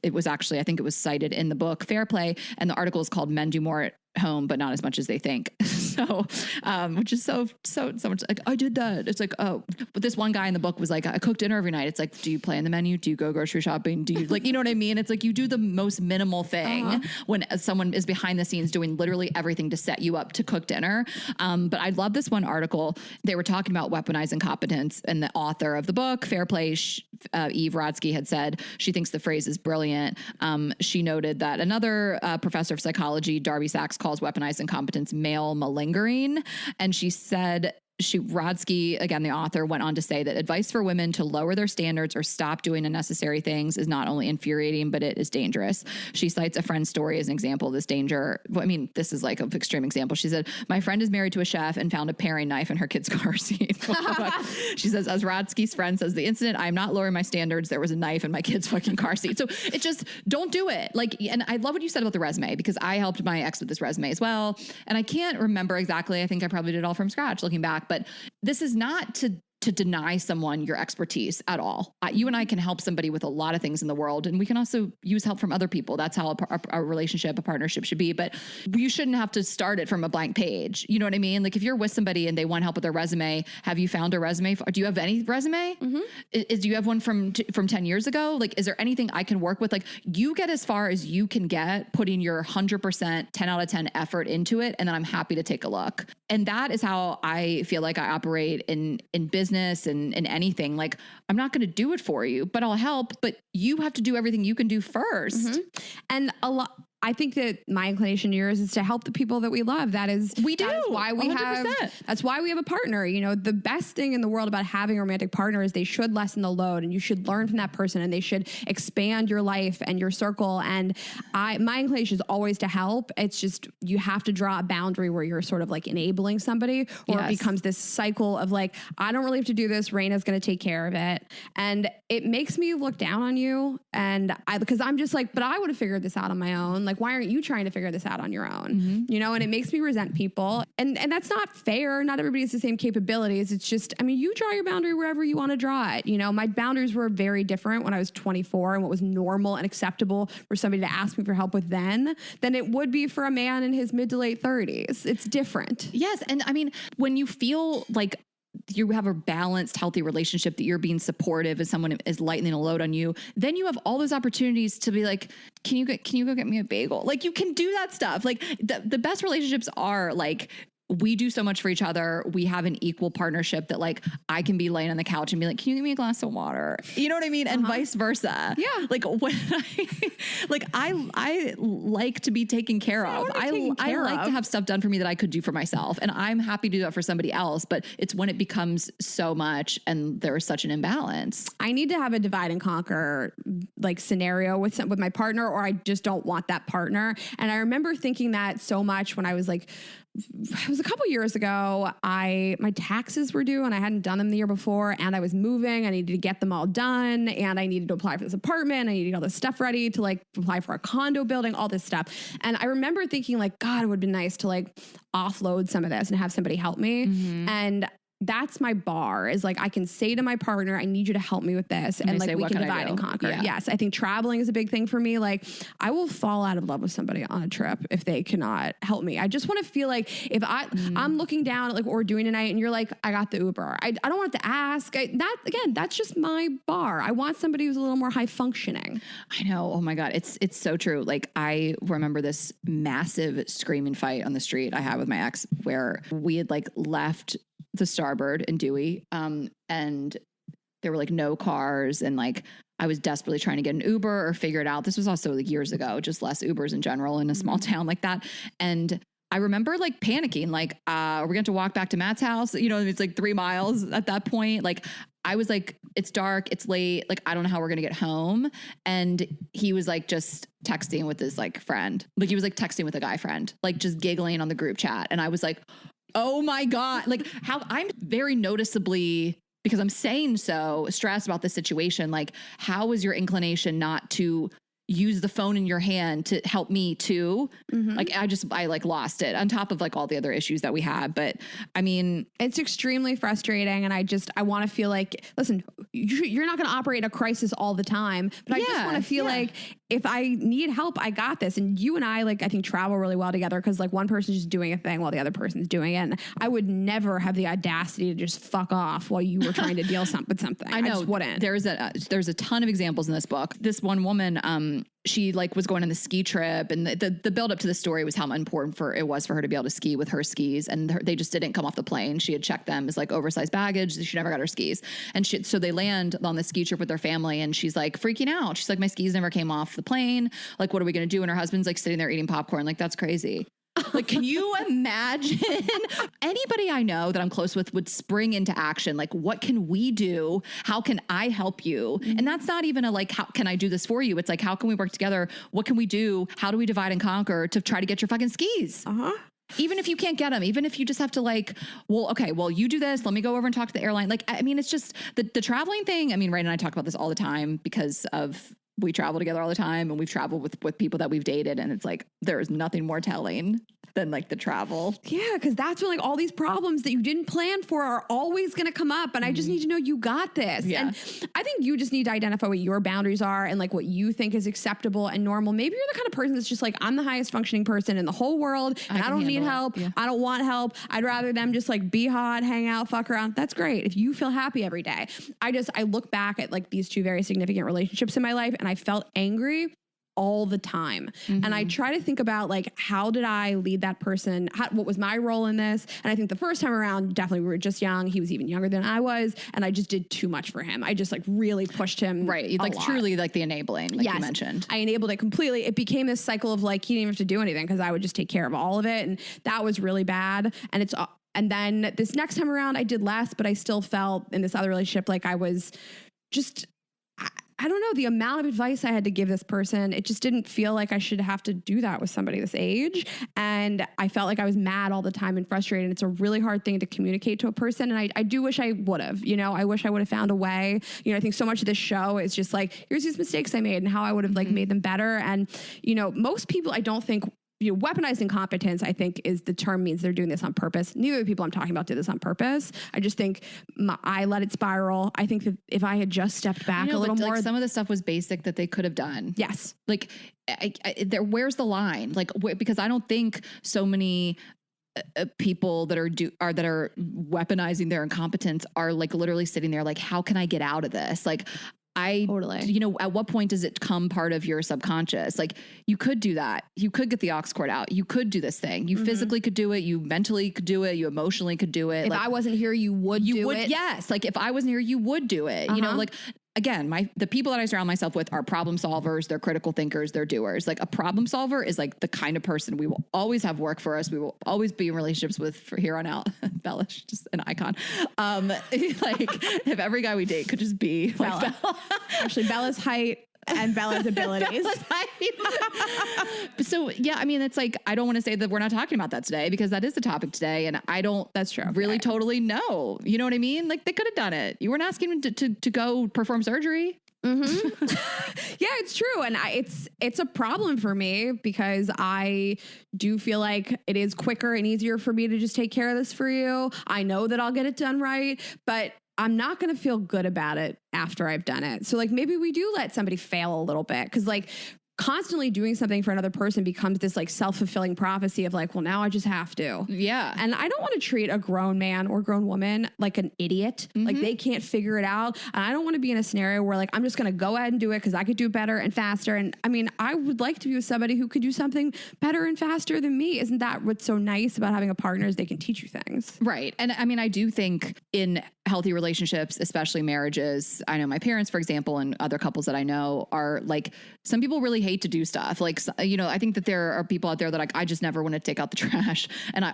it was actually, I think it was cited in the book Fair Play. And the article is called Men Do More at Home, but not as much as they think. So, which is so much like, I did that. It's like, oh, but this one guy in the book was like, I cook dinner every night. It's like, do you plan the menu? Do you go grocery shopping? Do you like, you know what I mean? It's like, you do the most minimal thing when someone is behind the scenes doing literally everything to set you up to cook dinner. But I love this one article. They were talking about weaponized incompetence, and the author of the book, Fair Play, Eve Rodsky, had said she thinks the phrase is brilliant. She noted that another professor of psychology, Darby Sachs, calls weaponized incompetence male malingering. And she said Rodsky, again, the author, went on to say that advice for women to lower their standards or stop doing unnecessary things is not only infuriating, but it is dangerous. She cites a friend's story as an example of this danger. Well, I mean, this is like an extreme example. She said, my friend is married to a chef and found a paring knife in her kid's car seat. She says, as Rodsky's friend says, the incident, I'm not lowering my standards. There was a knife in my kid's fucking car seat. So it just, don't do it. Like, and I love what you said about the resume, because I helped my ex with this resume as well. And I can't remember exactly. I think I probably did it all from scratch looking back. But this is not to deny someone your expertise at all. You and I can help somebody with a lot of things in the world, and we can also use help from other people. That's how a relationship, a partnership should be. But you shouldn't have to start it from a blank page. You know what I mean? Like if you're with somebody and they want help with their resume, have you found a resume? Do you have any resume? Mm-hmm. Do you have one from 10 years ago? Like, is there anything I can work with? Like, you get as far as you can get, putting your 100%, 10 out of 10 effort into it. And then I'm happy to take a look. And that is how I feel like I operate in business and anything. Like, I'm not going to do it for you, but I'll help. But you have to do everything you can do first. Mm-hmm. And I think that my inclination to yours is to help the people that we love. That is why we 100%. That's why we have a partner. You know, the best thing in the world about having a romantic partner is they should lessen the load, and you should learn from that person, and they should expand your life and your circle. And my inclination is always to help. It's just, you have to draw a boundary where you're sort of like enabling somebody, or it becomes this cycle of like, I don't really have to do this. Raina's going to take care of it. And it makes me look down on you. And because I'm just like, but I would have figured this out on my own. Like, why aren't you trying to figure this out on your own? Mm-hmm. You know, and it makes me resent people. And that's not fair. Not everybody has the same capabilities. It's just, I mean, you draw your boundary wherever you want to draw it. You know, my boundaries were very different when I was 24, and what was normal and acceptable for somebody to ask me for help with than it would be for a man in his mid to late 30s. It's different. Yes. And I mean, when you feel like you have a balanced, healthy relationship, that you're being supportive as someone is lightening a load on you, then you have all those opportunities to be like, can you go get me a bagel? Like, you can do that stuff. Like the best relationships are like, we do so much for each other. We have an equal partnership that like, I can be laying on the couch and be like, can you give me a glass of water? You know what I mean? And vice versa. Yeah. Like when I like to be taken care of. I like to have stuff done for me that I could do for myself. And I'm happy to do that for somebody else, but it's when it becomes so much and there's such an imbalance. I need to have a divide and conquer like scenario with my partner, or I just don't want that partner. And I remember thinking that so much when I was like, it was a couple years ago. My taxes were due and I hadn't done them the year before, and I was moving. I needed to get them all done, and I needed to apply for this apartment. I needed to get all this stuff ready to like apply for a condo building, all this stuff. And I remember thinking like, God, it would be nice to like offload some of this and have somebody help me. Mm-hmm. And that's my bar, is like, I can say to my partner, I need you to help me with this. And like, we can divide and conquer. Yeah. Yes. I think traveling is a big thing for me. Like, I will fall out of love with somebody on a trip if they cannot help me. I just want to feel like if I'm looking down at like what we're doing tonight and you're like, I got the Uber. I don't want to ask. That's just my bar. I want somebody who's a little more high functioning. I know. Oh my God. It's so true. Like, I remember this massive screaming fight on the street I had with my ex, where we had like left the Starboard and Dewey. And there were like no cars, and like, I was desperately trying to get an Uber or figure it out. This was also like years ago, just less Ubers in general in a small town like that. And I remember like panicking, like, we're going to walk back to Matt's house. You know, it's like 3 miles at that point. Like, I was like, it's dark, it's late. Like, I don't know how we're going to get home. And he was like, just texting with his like friend. Like, he was like texting with a guy friend, like just giggling on the group chat. And I was like, oh my God, like, how I'm very noticeably, because I'm saying so, stressed about the situation. Like, how is your inclination not to use the phone in your hand to help me too? Mm-hmm. Like, I like lost it on top of like all the other issues that we had. But I mean, it's extremely frustrating. And I want to feel like, listen, you're not going to operate a crisis all the time, but I just want to feel like if I need help, I got this. And you and I, like, I think travel really well together, because like one person's just doing a thing while the other person's doing it. And I would never have the audacity to just fuck off while you were trying to deal with something. I know. I just wouldn't. There's a ton of examples in this book. This one woman, she like was going on the ski trip, and the build up to the story was how important it was for her to be able to ski with her skis. And they just didn't come off the plane. She had checked them as like oversized baggage. She never got her skis. And so they land on the ski trip with their family, and she's like freaking out. She's like, my skis never came off the plane. Like, what are we going to do? And her husband's like sitting there eating popcorn. Like, that's crazy. Like, can you imagine? Anybody I know that I'm close with would spring into action. Like, what can we do? How can I help you? And that's not even a like, how can I do this for you? It's like, how can we work together? What can we do? How do we divide and conquer to try to get your fucking skis? Even if you can't get them, even if you just have to like, well, okay, well, you do this. Let me go over and talk to the airline. Like, I mean, it's just the traveling thing. I mean, Rain and I talk about this all the time because we travel together all the time, and we've traveled with people that we've dated. And it's like, there is nothing more telling than like the travel. Yeah, because that's when like all these problems that you didn't plan for are always going to come up. And I just need to know you got this. Yeah. And I think you just need to identify what your boundaries are and like what you think is acceptable and normal. Maybe you're the kind of person that's just like, I'm the highest functioning person in the whole world and I don't need help. Yeah. I don't want help. I'd rather them just like be hot, hang out, fuck around. That's great. If you feel happy every day. I look back at like these two very significant relationships in my life and I felt angry all the time. And I try to think about like, how did I lead that person? What was my role in this? And I think the first time around, definitely we were just young. He was even younger than I was. And I just did too much for him. I just like really pushed him. Right. Like truly like the enabling, like you mentioned. I enabled it completely. It became this cycle of like, he didn't even have to do anything because I would just take care of all of it. And that was really bad. And then this next time around I did less, but I still felt in this other relationship like I was just, I don't know, the amount of advice I had to give this person, it just didn't feel like I should have to do that with somebody this age. And I felt like I was mad all the time and frustrated. It's a really hard thing to communicate to a person. And I do wish I would have, I wish I would have found a way. I think so much of this show is just like, here's these mistakes I made and how I would have like made them better. And, most people, I don't think, weaponized incompetence, I think, is the term means they're doing this on purpose. Neither of the people I'm talking about did this on purpose. I just think I let it spiral. I think that if I had just stepped back a little more. Like some of the stuff was basic that they could have done. Yes. Like, where's the line? Like, because I don't think so many people that are weaponizing their incompetence are like literally sitting there like, how can I get out of this? Like, Totally. At what point does it come part of your subconscious? Like, you could do that. You could get the aux cord out. You could do this thing. You physically could do it. You mentally could do it. You emotionally could do it. If I wasn't here, you would do it. Yes. Like, if I wasn't here, you would do it. Like, again, the people that I surround myself with are problem solvers. They're critical thinkers. They're doers. Like, a problem solver is like the kind of person we will always have work for us. We will always be in relationships with for here on out. Bella's just an icon. Like, if every guy we date could just be like Bella. Actually, Bella's height and Bella's abilities. So yeah, I mean, it's like, I don't want to say that we're not talking about that today because that is the topic today. And I don't, that's true. Really totally know. You know what I mean? Like, they could have done it. You weren't asking them to go perform surgery. Yeah, it's true. And it's a problem for me because I do feel like it is quicker and easier for me to just take care of this for you. I know that I'll get it done right, but I'm not going to feel good about it after I've done it. So like, maybe we do let somebody fail a little bit. Cause like, constantly doing something for another person becomes this like self-fulfilling prophecy of like, well, now I just have to. Yeah. And I don't want to treat a grown man or grown woman like an idiot. Like, they can't figure it out. And I don't want to be in a scenario where like, I'm just going to go ahead and do it because I could do better and faster. And I mean, I would like to be with somebody who could do something better and faster than me. Isn't that what's so nice about having a partner is they can teach you things? Right. And I mean, I do think in healthy relationships, especially marriages, I know my parents, for example, and other couples that I know are like, some people really hate to do stuff. Like, I think that there are people out there that like, I just never want to take out the trash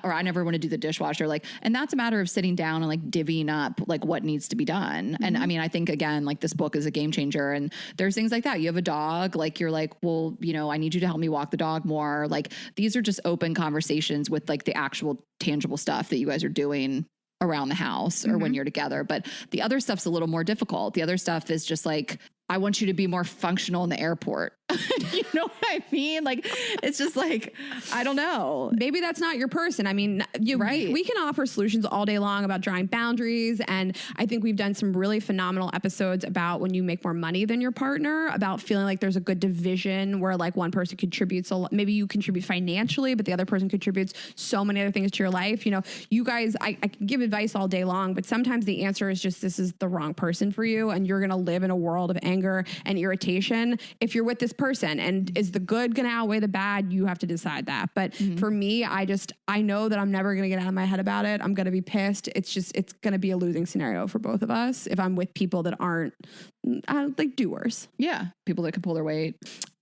or I never want to do the dishwasher. Like, and that's a matter of sitting down and like divvying up like what needs to be done. And I mean, I think again, like this book is a game changer and there's things like that. You have a dog, like you're like, well, I need you to help me walk the dog more. Like, these are just open conversations with like the actual tangible stuff that you guys are doing around the house or when you're together. But the other stuff's a little more difficult. The other stuff is just like, I want you to be more functional in the airport. You know what I mean? Like, it's just like, I don't know. Maybe that's not your person. I mean, we can offer solutions all day long about drawing boundaries. And I think we've done some really phenomenal episodes about when you make more money than your partner, about feeling like there's a good division where like one person contributes a lot. Maybe you contribute financially, but the other person contributes so many other things to your life. You guys, I can give advice all day long, but sometimes the answer is just, this is the wrong person for you. And you're going to live in a world of anger and irritation if you're with this person. And is the good going to outweigh the bad? You have to decide that. But for me, I know that I'm never going to get out of my head about it. I'm going to be pissed. It's going to be a losing scenario for both of us if I'm with people that aren't like doers. Yeah. People that can pull their weight.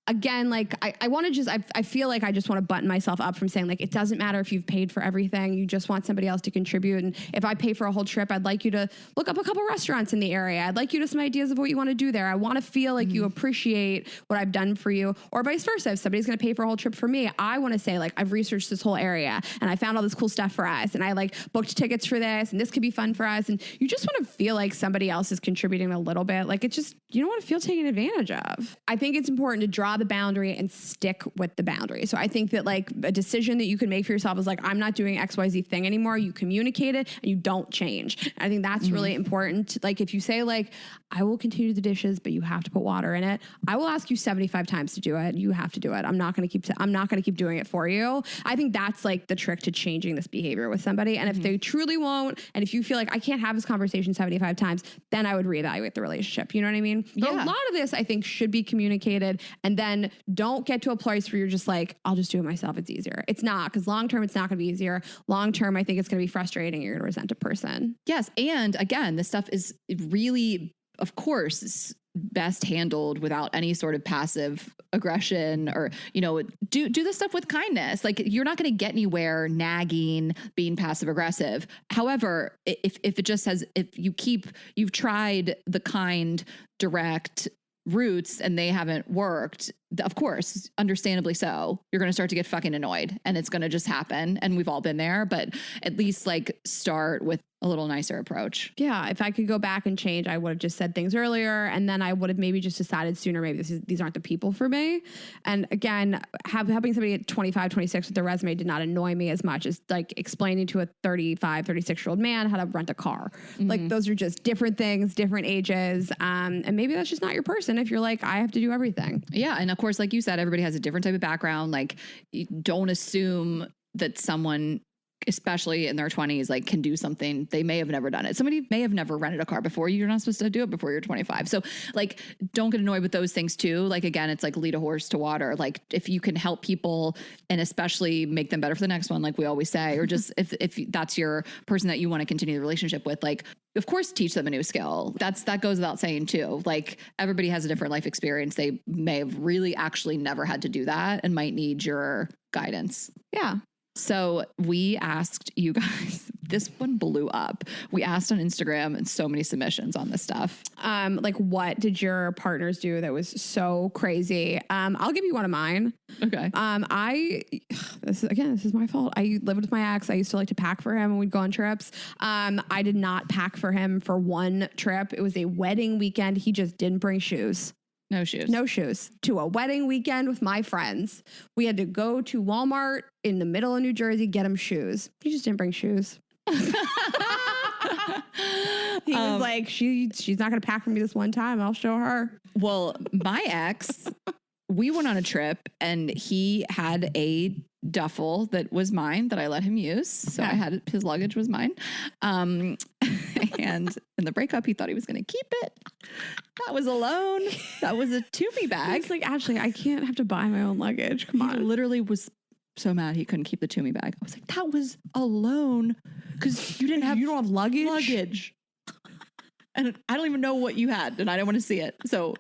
again, like I want to just, I feel like I just want to button myself up from saying like, it doesn't matter if you've paid for everything. You just want somebody else to contribute. And if I pay for a whole trip, I'd like you to look up a couple restaurants in the area. I'd like you to some ideas of what you want to do there. I want to feel like you appreciate what I've done for you, or vice versa. If somebody's going to pay for a whole trip for me, I want to say like, I've researched this whole area and I found all this cool stuff for us. And I like booked tickets for this and this could be fun for us. And you just want to feel like somebody else is contributing a little bit. Like it's just, you don't want to feel taken advantage of. I think it's important to draw the boundary and stick with the boundary. So I think that like a decision that you can make for yourself is like, I'm not doing XYZ thing anymore. You communicate it and you don't change. I think that's really important. Like if you say like, I will continue the dishes, but you have to put water in it. I will ask you 75 times to do it. You have to do it. I'm not going to keep doing it for you. I think that's like the trick to changing this behavior with somebody. And if they truly won't, and if you feel like I can't have this conversation 75 times, then I would reevaluate the relationship. You know what I mean? But a lot of this I think should be communicated, and then don't get to a place where you're just like, I'll just do it myself. It's easier. It's not, because long-term, it's not going to be easier. Long-term, I think it's going to be frustrating. You're going to resent a person. Yes. And again, this stuff is really, of course, best handled without any sort of passive aggression, or, you know, do this stuff with kindness. Like you're not going to get anywhere nagging, being passive aggressive. However, if it just says, if you've tried the kind, direct routes and they haven't worked, of course, understandably so, you're going to start to get fucking annoyed and it's going to just happen. And we've all been there, but at least like start with a little nicer approach. Yeah. If I could go back and change, I would have just said things earlier, and then I would have maybe just decided sooner, maybe these aren't the people for me. And again, having somebody at 25, 26 with their resume did not annoy me as much as like explaining to a 35, 36-year-old man how to rent a car. Like those are just different things, different ages. And maybe that's just not your person if you're like, I have to do everything. Yeah. And of course, like you said, everybody has a different type of background. Like you don't assume that someone, especially in their 20s, like can do something. They may have never done it. Somebody may have never rented a car before. You're not supposed to do it before you're 25. So like, don't get annoyed with those things too. Like, again, it's like lead a horse to water. Like if you can help people and especially make them better for the next one, like we always say, or just if that's your person that you want to continue the relationship with, like, of course, teach them a new skill. That goes without saying too. Like everybody has a different life experience. They may have really actually never had to do that and might need your guidance. Yeah. So we asked you guys, this one blew up. We asked on Instagram and so many submissions on this stuff. Like what did your partners do that was so crazy? I'll give you one of mine. Okay. This is my fault. I lived with my ex. I used to like to pack for him when we'd go on trips. I did not pack for him for one trip. It was a wedding weekend. He just didn't bring shoes. No shoes. No shoes. To a wedding weekend with my friends. We had to go to Walmart in the middle of New Jersey, get him shoes. He just didn't bring shoes. He was like, she's not going to pack for me this one time. I'll show her. Well, my ex, we went on a trip and he had a duffel that was mine that I let him use. So I had his luggage was mine. And in the breakup, he thought he was going to keep it. That was a loan. That was a Toomey bag. It's like, Ashley, I can't have to buy my own luggage. Come on. He literally was so mad he couldn't keep the Toomey bag. I was like, that was a loan because you don't have luggage. And I don't even know what you had, and I don't want to see it. So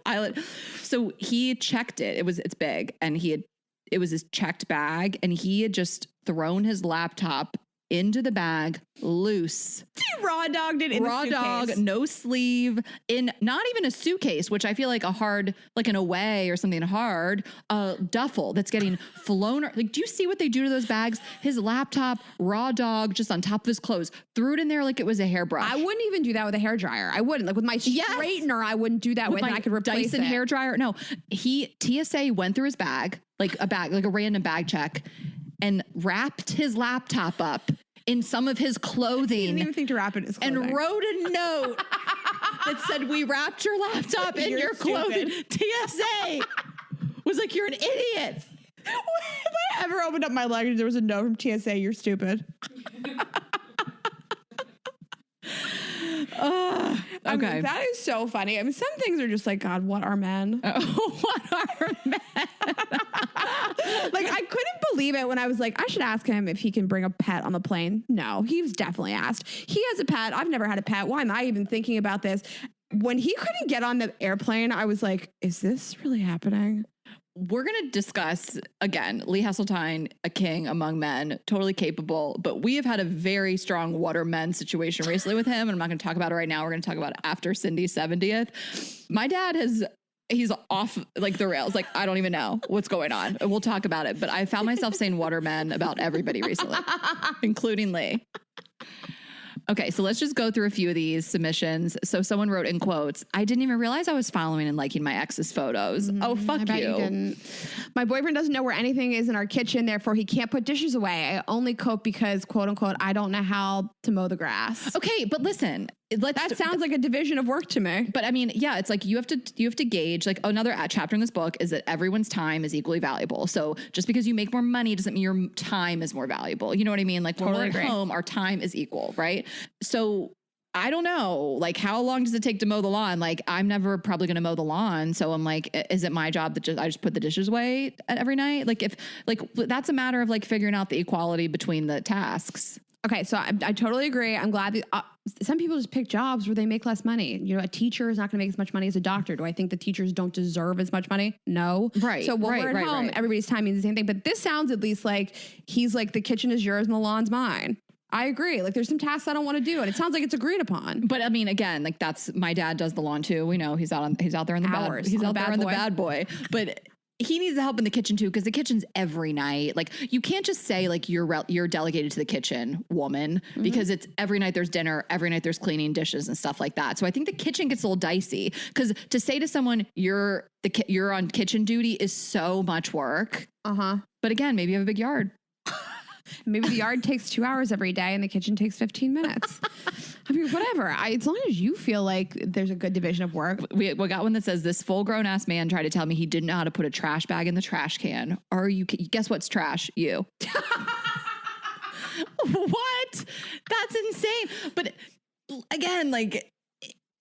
so he checked it. It's big, and it was his checked bag, and he had just thrown his laptop into the bag loose. He raw dogged it in raw dog, no sleeve, in not even a suitcase, which I feel like a hard, like an away or something hard, duffel that's getting flown. Like, do you see what they do to those bags? His laptop, raw dog, just on top of his clothes, threw it in there like it was a hairbrush. I wouldn't even do that with a hairdryer. I wouldn't. Like with my straightener, I wouldn't do that with my I could replace Dyson it. hairdryer. No, TSA went through his bag, like a random bag check, and wrapped his laptop up in some of his clothing. He didn't even think to wrap it in his clothing. And wrote a note that said, "We wrapped your laptop in your clothing." TSA was like, "You're an idiot." If I ever opened up my luggage, there was a note from TSA, "You're stupid." Okay. I mean, that is so funny. I mean, some things are just like, God, what are men? What are men? Like, I couldn't believe it when I was like, I should ask him if he can bring a pet on the plane. No, he was definitely asked. He has a pet. I've never had a pet. Why am I even thinking about this? When he couldn't get on the airplane, I was like, is this really happening? we're going to discuss, again, Lee Hasseltine, a king among men, totally capable, but we have had a very strong water men situation recently with him, and I'm not going to talk about it right now. We're going to talk about it after Cindy's 70th. My dad he's off like the rails. Like, I don't even know what's going on. We'll talk about it, but I found myself saying water men about everybody recently, including Lee. Okay, so let's just go through a few of these submissions. So someone wrote in quotes, I didn't even realize I was following and liking my ex's photos. Oh, fuck I bet you. you didn't. My boyfriend doesn't know where anything is in our kitchen, therefore he can't put dishes away. I only cope because, quote unquote, I don't know how to mow the grass. Okay, but listen, That sounds like a division of work to me. But I mean, yeah, it's like you have to gauge, like, another chapter in this book is that everyone's time is equally valuable. So just because you make more money doesn't mean your time is more valuable. You know what I mean? Like, when we're at home, our time is equal, right? So I don't know, like, how long does it take to mow the lawn? Like, I'm never probably going to mow the lawn. So I'm like, is it my job that I just put the dishes away every night? Like, if, like, that's a matter of like figuring out the equality between the tasks. Okay, so I totally agree. I'm glad that some people just pick jobs where they make less money. You know, a teacher is not going to make as much money as a doctor. Do I think the teachers don't deserve as much money? No. Right. So when we're at home, everybody's time means the same thing. But this sounds at least like he's like, the kitchen is yours and the lawn's mine. I agree. Like, there's some tasks I don't want to do, and it sounds like it's agreed upon. But I mean, again, like, that's, my dad does the lawn too. We know he's out there in the Hours. He's out there in the bad boy. But he needs the help in the kitchen too, because the kitchen's every night. Like, you can't just say like you're delegated to the kitchen, woman, because it's every night there's dinner, every night there's cleaning dishes and stuff like that. So I think the kitchen gets a little dicey, because to say to someone you're on kitchen duty is so much work. But again, maybe you have a big yard. Maybe the yard takes 2 hours every day and the kitchen takes 15 minutes. I mean, whatever. As long as you feel like there's a good division of work. We got one that says, this full grown ass man tried to tell me he didn't know how to put a trash bag in the trash can. Or guess what's trash? You. What? That's insane. But again, like,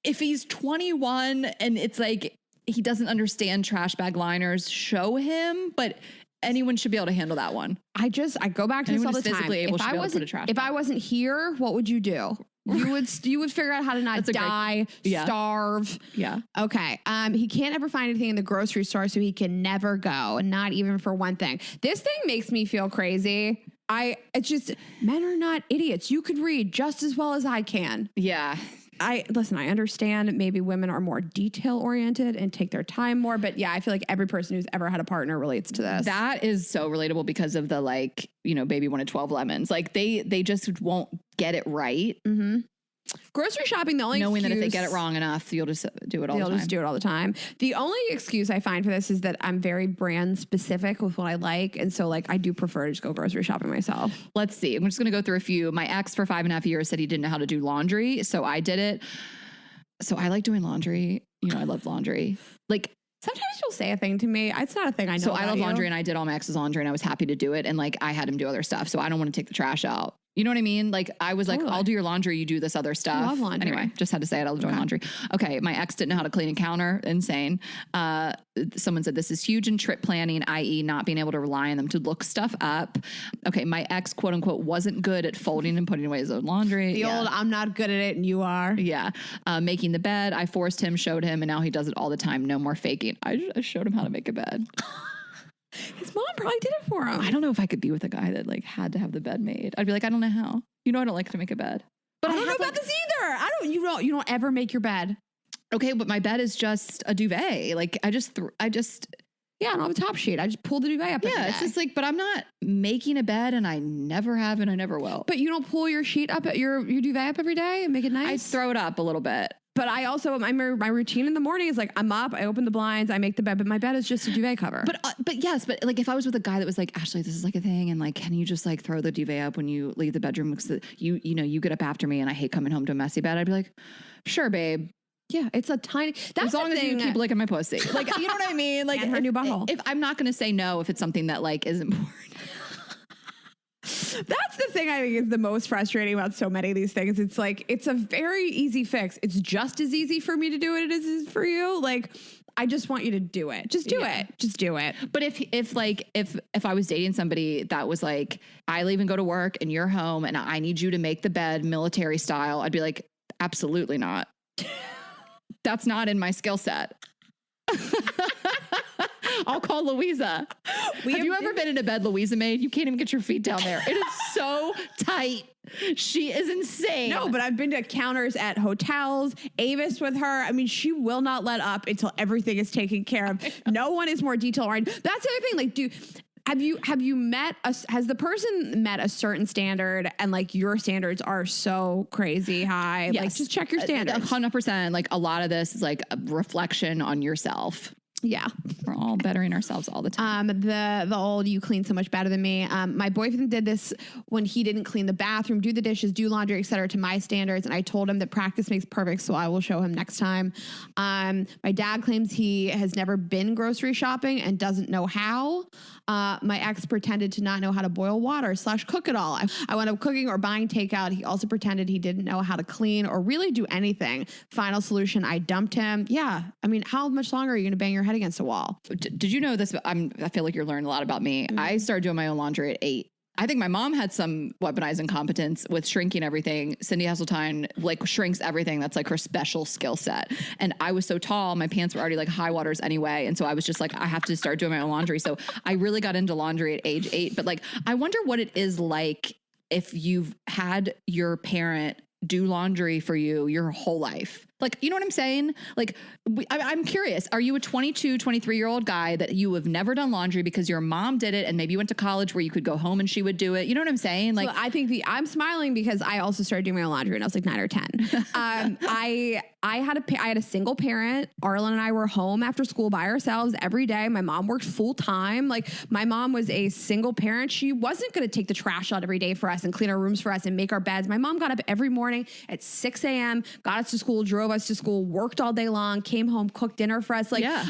if he's 21 and it's like he doesn't understand trash bag liners, show him. But anyone should be able to handle that one. I go back to this all the time. If I wasn't here, what would you do? You would figure out how to not die, starve. Yeah. Okay. He can't ever find anything in the grocery store, so he can never go, not even for one thing. This thing makes me feel crazy. It's just, men are not idiots. You could read just as well as I can. Yeah. I understand maybe women are more detail oriented and take their time more, but yeah, I feel like every person who's ever had a partner relates to this. That is so relatable because of the, like, you know, baby wanted 12 lemons. Like, they just won't get it right. Grocery shopping, the only knowing excuse, that if they get it wrong enough, you'll just do it all the time. They'll just do it all the time. The only excuse I find for this is that I'm very brand specific with what I like. And so, like, I do prefer to just go grocery shopping myself. Let's see. I'm just going to go through a few. My ex for 5.5 years said he didn't know how to do laundry. So I did it. So I like doing laundry. You know, I love laundry. Like, sometimes you'll say a thing to me. It's not a thing I know. So I love laundry, and I did all my ex's laundry, and I was happy to do it. And like, I had him do other stuff. So I don't want to take the trash out. You know what I mean? Like, I was like, I'll do your laundry. You do this other stuff. I love laundry. Anyway, just had to say it. I love doing laundry. Okay. My ex didn't know how to clean a counter. Insane. Someone said this is huge in trip planning, i.e. not being able to rely on them to look stuff up. Okay. My ex, quote unquote, wasn't good at folding and putting away his own laundry. The old, I'm not good at it and you are. Yeah. Making the bed. I forced him, showed him, and now he does it all the time. No more faking. I showed him how to make a bed. His mom probably did it for him. I don't know if I could be with a guy that like had to have the bed made. I'd be like, I don't know how. You know, I don't like to make a bed. But I don't know about this either. You don't ever make your bed. Okay, but my bed is just a duvet. Like, I just yeah, I don't have a top sheet. I just pull the duvet up. Yeah, it's just like, but I'm not making a bed, and I never have, and I never will. But you don't pull your sheet up, your duvet up every day and make it nice? I throw it up a little bit. But I also, my routine in the morning is like, I'm up, I open the blinds, I make the bed, but my bed is just a duvet cover. But yes, but like, if I was with a guy that was like, Ashley, this is like a thing, and like, can you just like throw the duvet up when you leave the bedroom because you get up after me and I hate coming home to a messy bed, I'd be like, sure, babe. Yeah, it's a tiny. That's as long as you keep licking my pussy, like, you know what I mean. Like, and her new butthole. If I'm not going to say no if it's something that like is important. That's the thing I think is the most frustrating about so many of these things. It's like, it's a very easy fix. It's just as easy for me to do it as it is for you. Like, I just want you to do it. Just do it. Just do it. But if I was dating somebody that was like, I leave and go to work and you're home and I need you to make the bed military style, I'd be like, absolutely not. That's not in my skill set. I'll call Louisa. Have you ever been in a bed Louisa made? You can't even get your feet down there. It is so tight. She is insane. No, but I've been to counters at hotels, Avis with her. I mean, she will not let up until everything is taken care of. No one is more detail-oriented. That's the other thing. Like, have you met has the person met a certain standard and like your standards are so crazy high? Yes. Like, just check your standards. 100%. Like a lot of this is like a reflection on yourself. Yeah. We're all bettering ourselves all the time. The old, you clean so much better than me. My boyfriend did this when he didn't clean the bathroom, do the dishes, do laundry, etc. to my standards. And I told him that practice makes perfect. So I will show him next time. My dad claims he has never been grocery shopping and doesn't know how. My ex pretended to not know how to boil water / cook it all. I wound up cooking or buying takeout. He also pretended he didn't know how to clean or really do anything. Final solution, I dumped him. Yeah. I mean, how much longer are you going to bang your head against a wall? Did you know this? I feel like you're learning a lot about me. Mm-hmm. I started doing my own laundry at 8. I think my mom had some weaponized incompetence with shrinking everything. Cindy Hasseltine like shrinks everything. That's like her special skill set. And I was so tall, my pants were already like high waters anyway. And so I was just like, I have to start doing my own laundry. So I really got into laundry at age 8. But like, I wonder what it is like if you've had your parent do laundry for you your whole life. Like, you know what I'm saying? Like, I'm curious. Are you a 22, 23-year-old guy that you have never done laundry because your mom did it and maybe you went to college where you could go home and she would do it? You know what I'm saying? Like, well, I think I'm smiling because I also started doing my own laundry when I was like 9 or 10. I had a single parent. Arlen and I were home after school by ourselves every day. My mom worked full time. Like, my mom was a single parent. She wasn't going to take the trash out every day for us and clean our rooms for us and make our beds. My mom got up every morning at 6 a.m., got us to school, drove us to school, worked all day long, came home, cooked dinner for us. Like, yeah.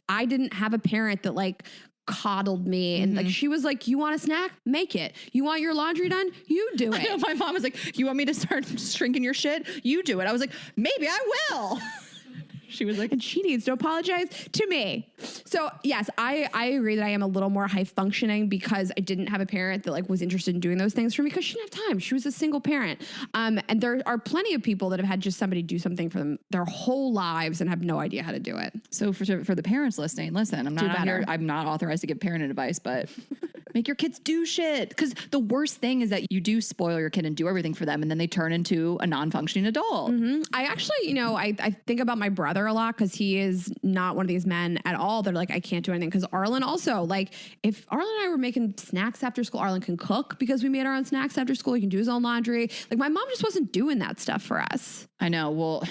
I didn't have a parent that like coddled me and like, she was like, you want a snack? Make it. You want your laundry done? You do it. I know, my mom was like, you want me to start shrinking your shit? You do it. I was like, maybe I will. She was like, and she needs to apologize to me. So yes, I agree that I am a little more high functioning because I didn't have a parent that like was interested in doing those things for me because she didn't have time. She was a single parent. And there are plenty of people that have had just somebody do something for them their whole lives and have no idea how to do it. So for the parents listening, listen, I'm not authorized to give parent advice, but make your kids do shit. Because the worst thing is that you do spoil your kid and do everything for them and then they turn into a non-functioning adult. Mm-hmm. I actually, I think about my brother a lot because he is not one of these men at all. They're like, I can't do anything. Because Arlen also, like, if Arlen and I were making snacks after school, Arlen can cook because we made our own snacks after school. He can do his own laundry. Like, my mom just wasn't doing that stuff for us. I know. Well,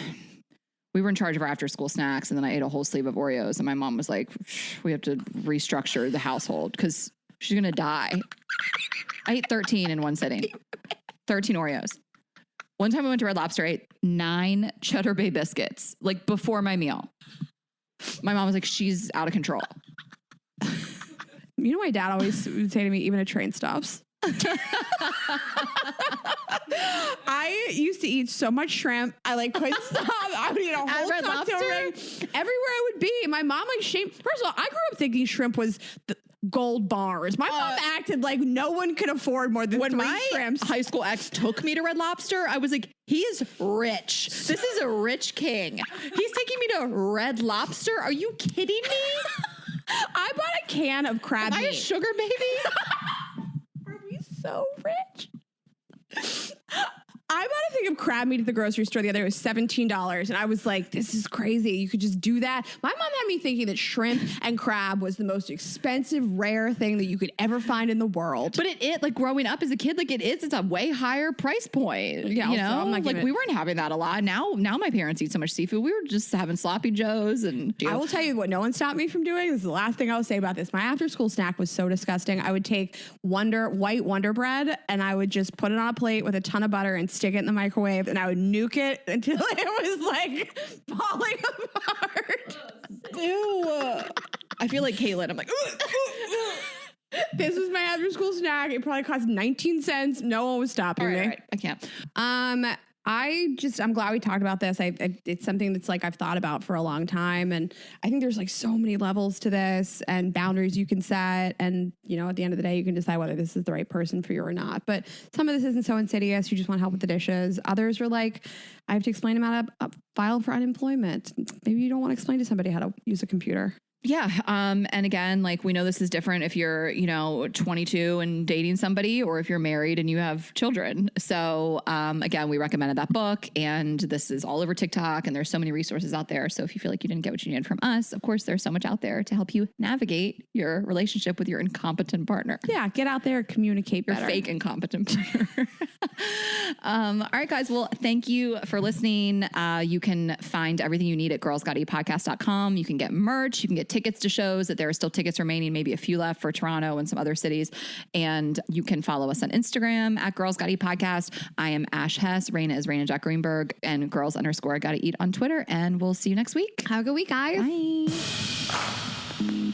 we were in charge of our after school snacks and then I ate a whole sleeve of Oreos and my mom was like, we have to restructure the household because she's going to die. I ate 13 in one sitting. 13 Oreos. One time I went to Red Lobster, I ate 9 Cheddar Bay biscuits, like before my meal. My mom was like, she's out of control. You know, my dad always would say to me, even at train stops. I used to eat so much shrimp. I like couldn't stop. I would eat a whole Red cocktail Lobster? ring everywhere I would be. My mom like shamed. First of all, I grew up thinking shrimp was the gold bars. My mom acted like no one could afford more than when 3 my shrimps. high school ex took me to Red Lobster, I was like, he is rich. This is a rich king. He's taking me to Red Lobster. Are you kidding me? I bought a can of crab Am I meat. a sugar baby? Are we so rich? I bought a thing of crab meat at the grocery store the other day. It was $17. And I was like, this is crazy. You could just do that. My mom had me thinking that shrimp and crab was the most expensive, rare thing that you could ever find in the world. But it like growing up as a kid, like it's a way higher price point. Yeah, you know, I'm not like we weren't having that a lot. Now my parents eat so much seafood. We were just having sloppy joes and I will tell you what no one stopped me from doing. This is the last thing I'll say about this. My after school snack was so disgusting. I would take white Wonder Bread and I would just put it on a plate with a ton of butter and stick it in the microwave and I would nuke it until it was like falling apart. Ew. I feel like Caitlin. I'm like, this was my after school snack. It probably cost 19 cents. No one was stopping me. All right. I can't. I'm glad we talked about this. It's something that's like I've thought about for a long time. And I think there's like so many levels to this and boundaries you can set. And, at the end of the day, you can decide whether this is the right person for you or not. But some of this isn't so insidious. You just want help with the dishes. Others are like, I have to explain them how to file for unemployment. Maybe you don't want to explain to somebody how to use a computer. Yeah. And again, like we know this is different if you're, 22 and dating somebody or if you're married and you have children. So, again, we recommended that book and this is all over TikTok and there's so many resources out there. So if you feel like you didn't get what you needed from us, of course, there's so much out there to help you navigate your relationship with your incompetent partner. Yeah. Get out there, communicate Your better. fake incompetent partner. All right, guys. Well, thank you for listening. You can find everything you need at girlsgotepodcast.com. You can get merch. You can get tickets to shows that there are still tickets remaining, maybe a few left for Toronto and some other cities. And you can follow us on Instagram at Girls Gotta Eat Podcast. I am Ash Hess. Raina is Raina Jack Greenberg and girls_gotta eat on Twitter. And we'll see you next week. Have a good week, guys. Bye.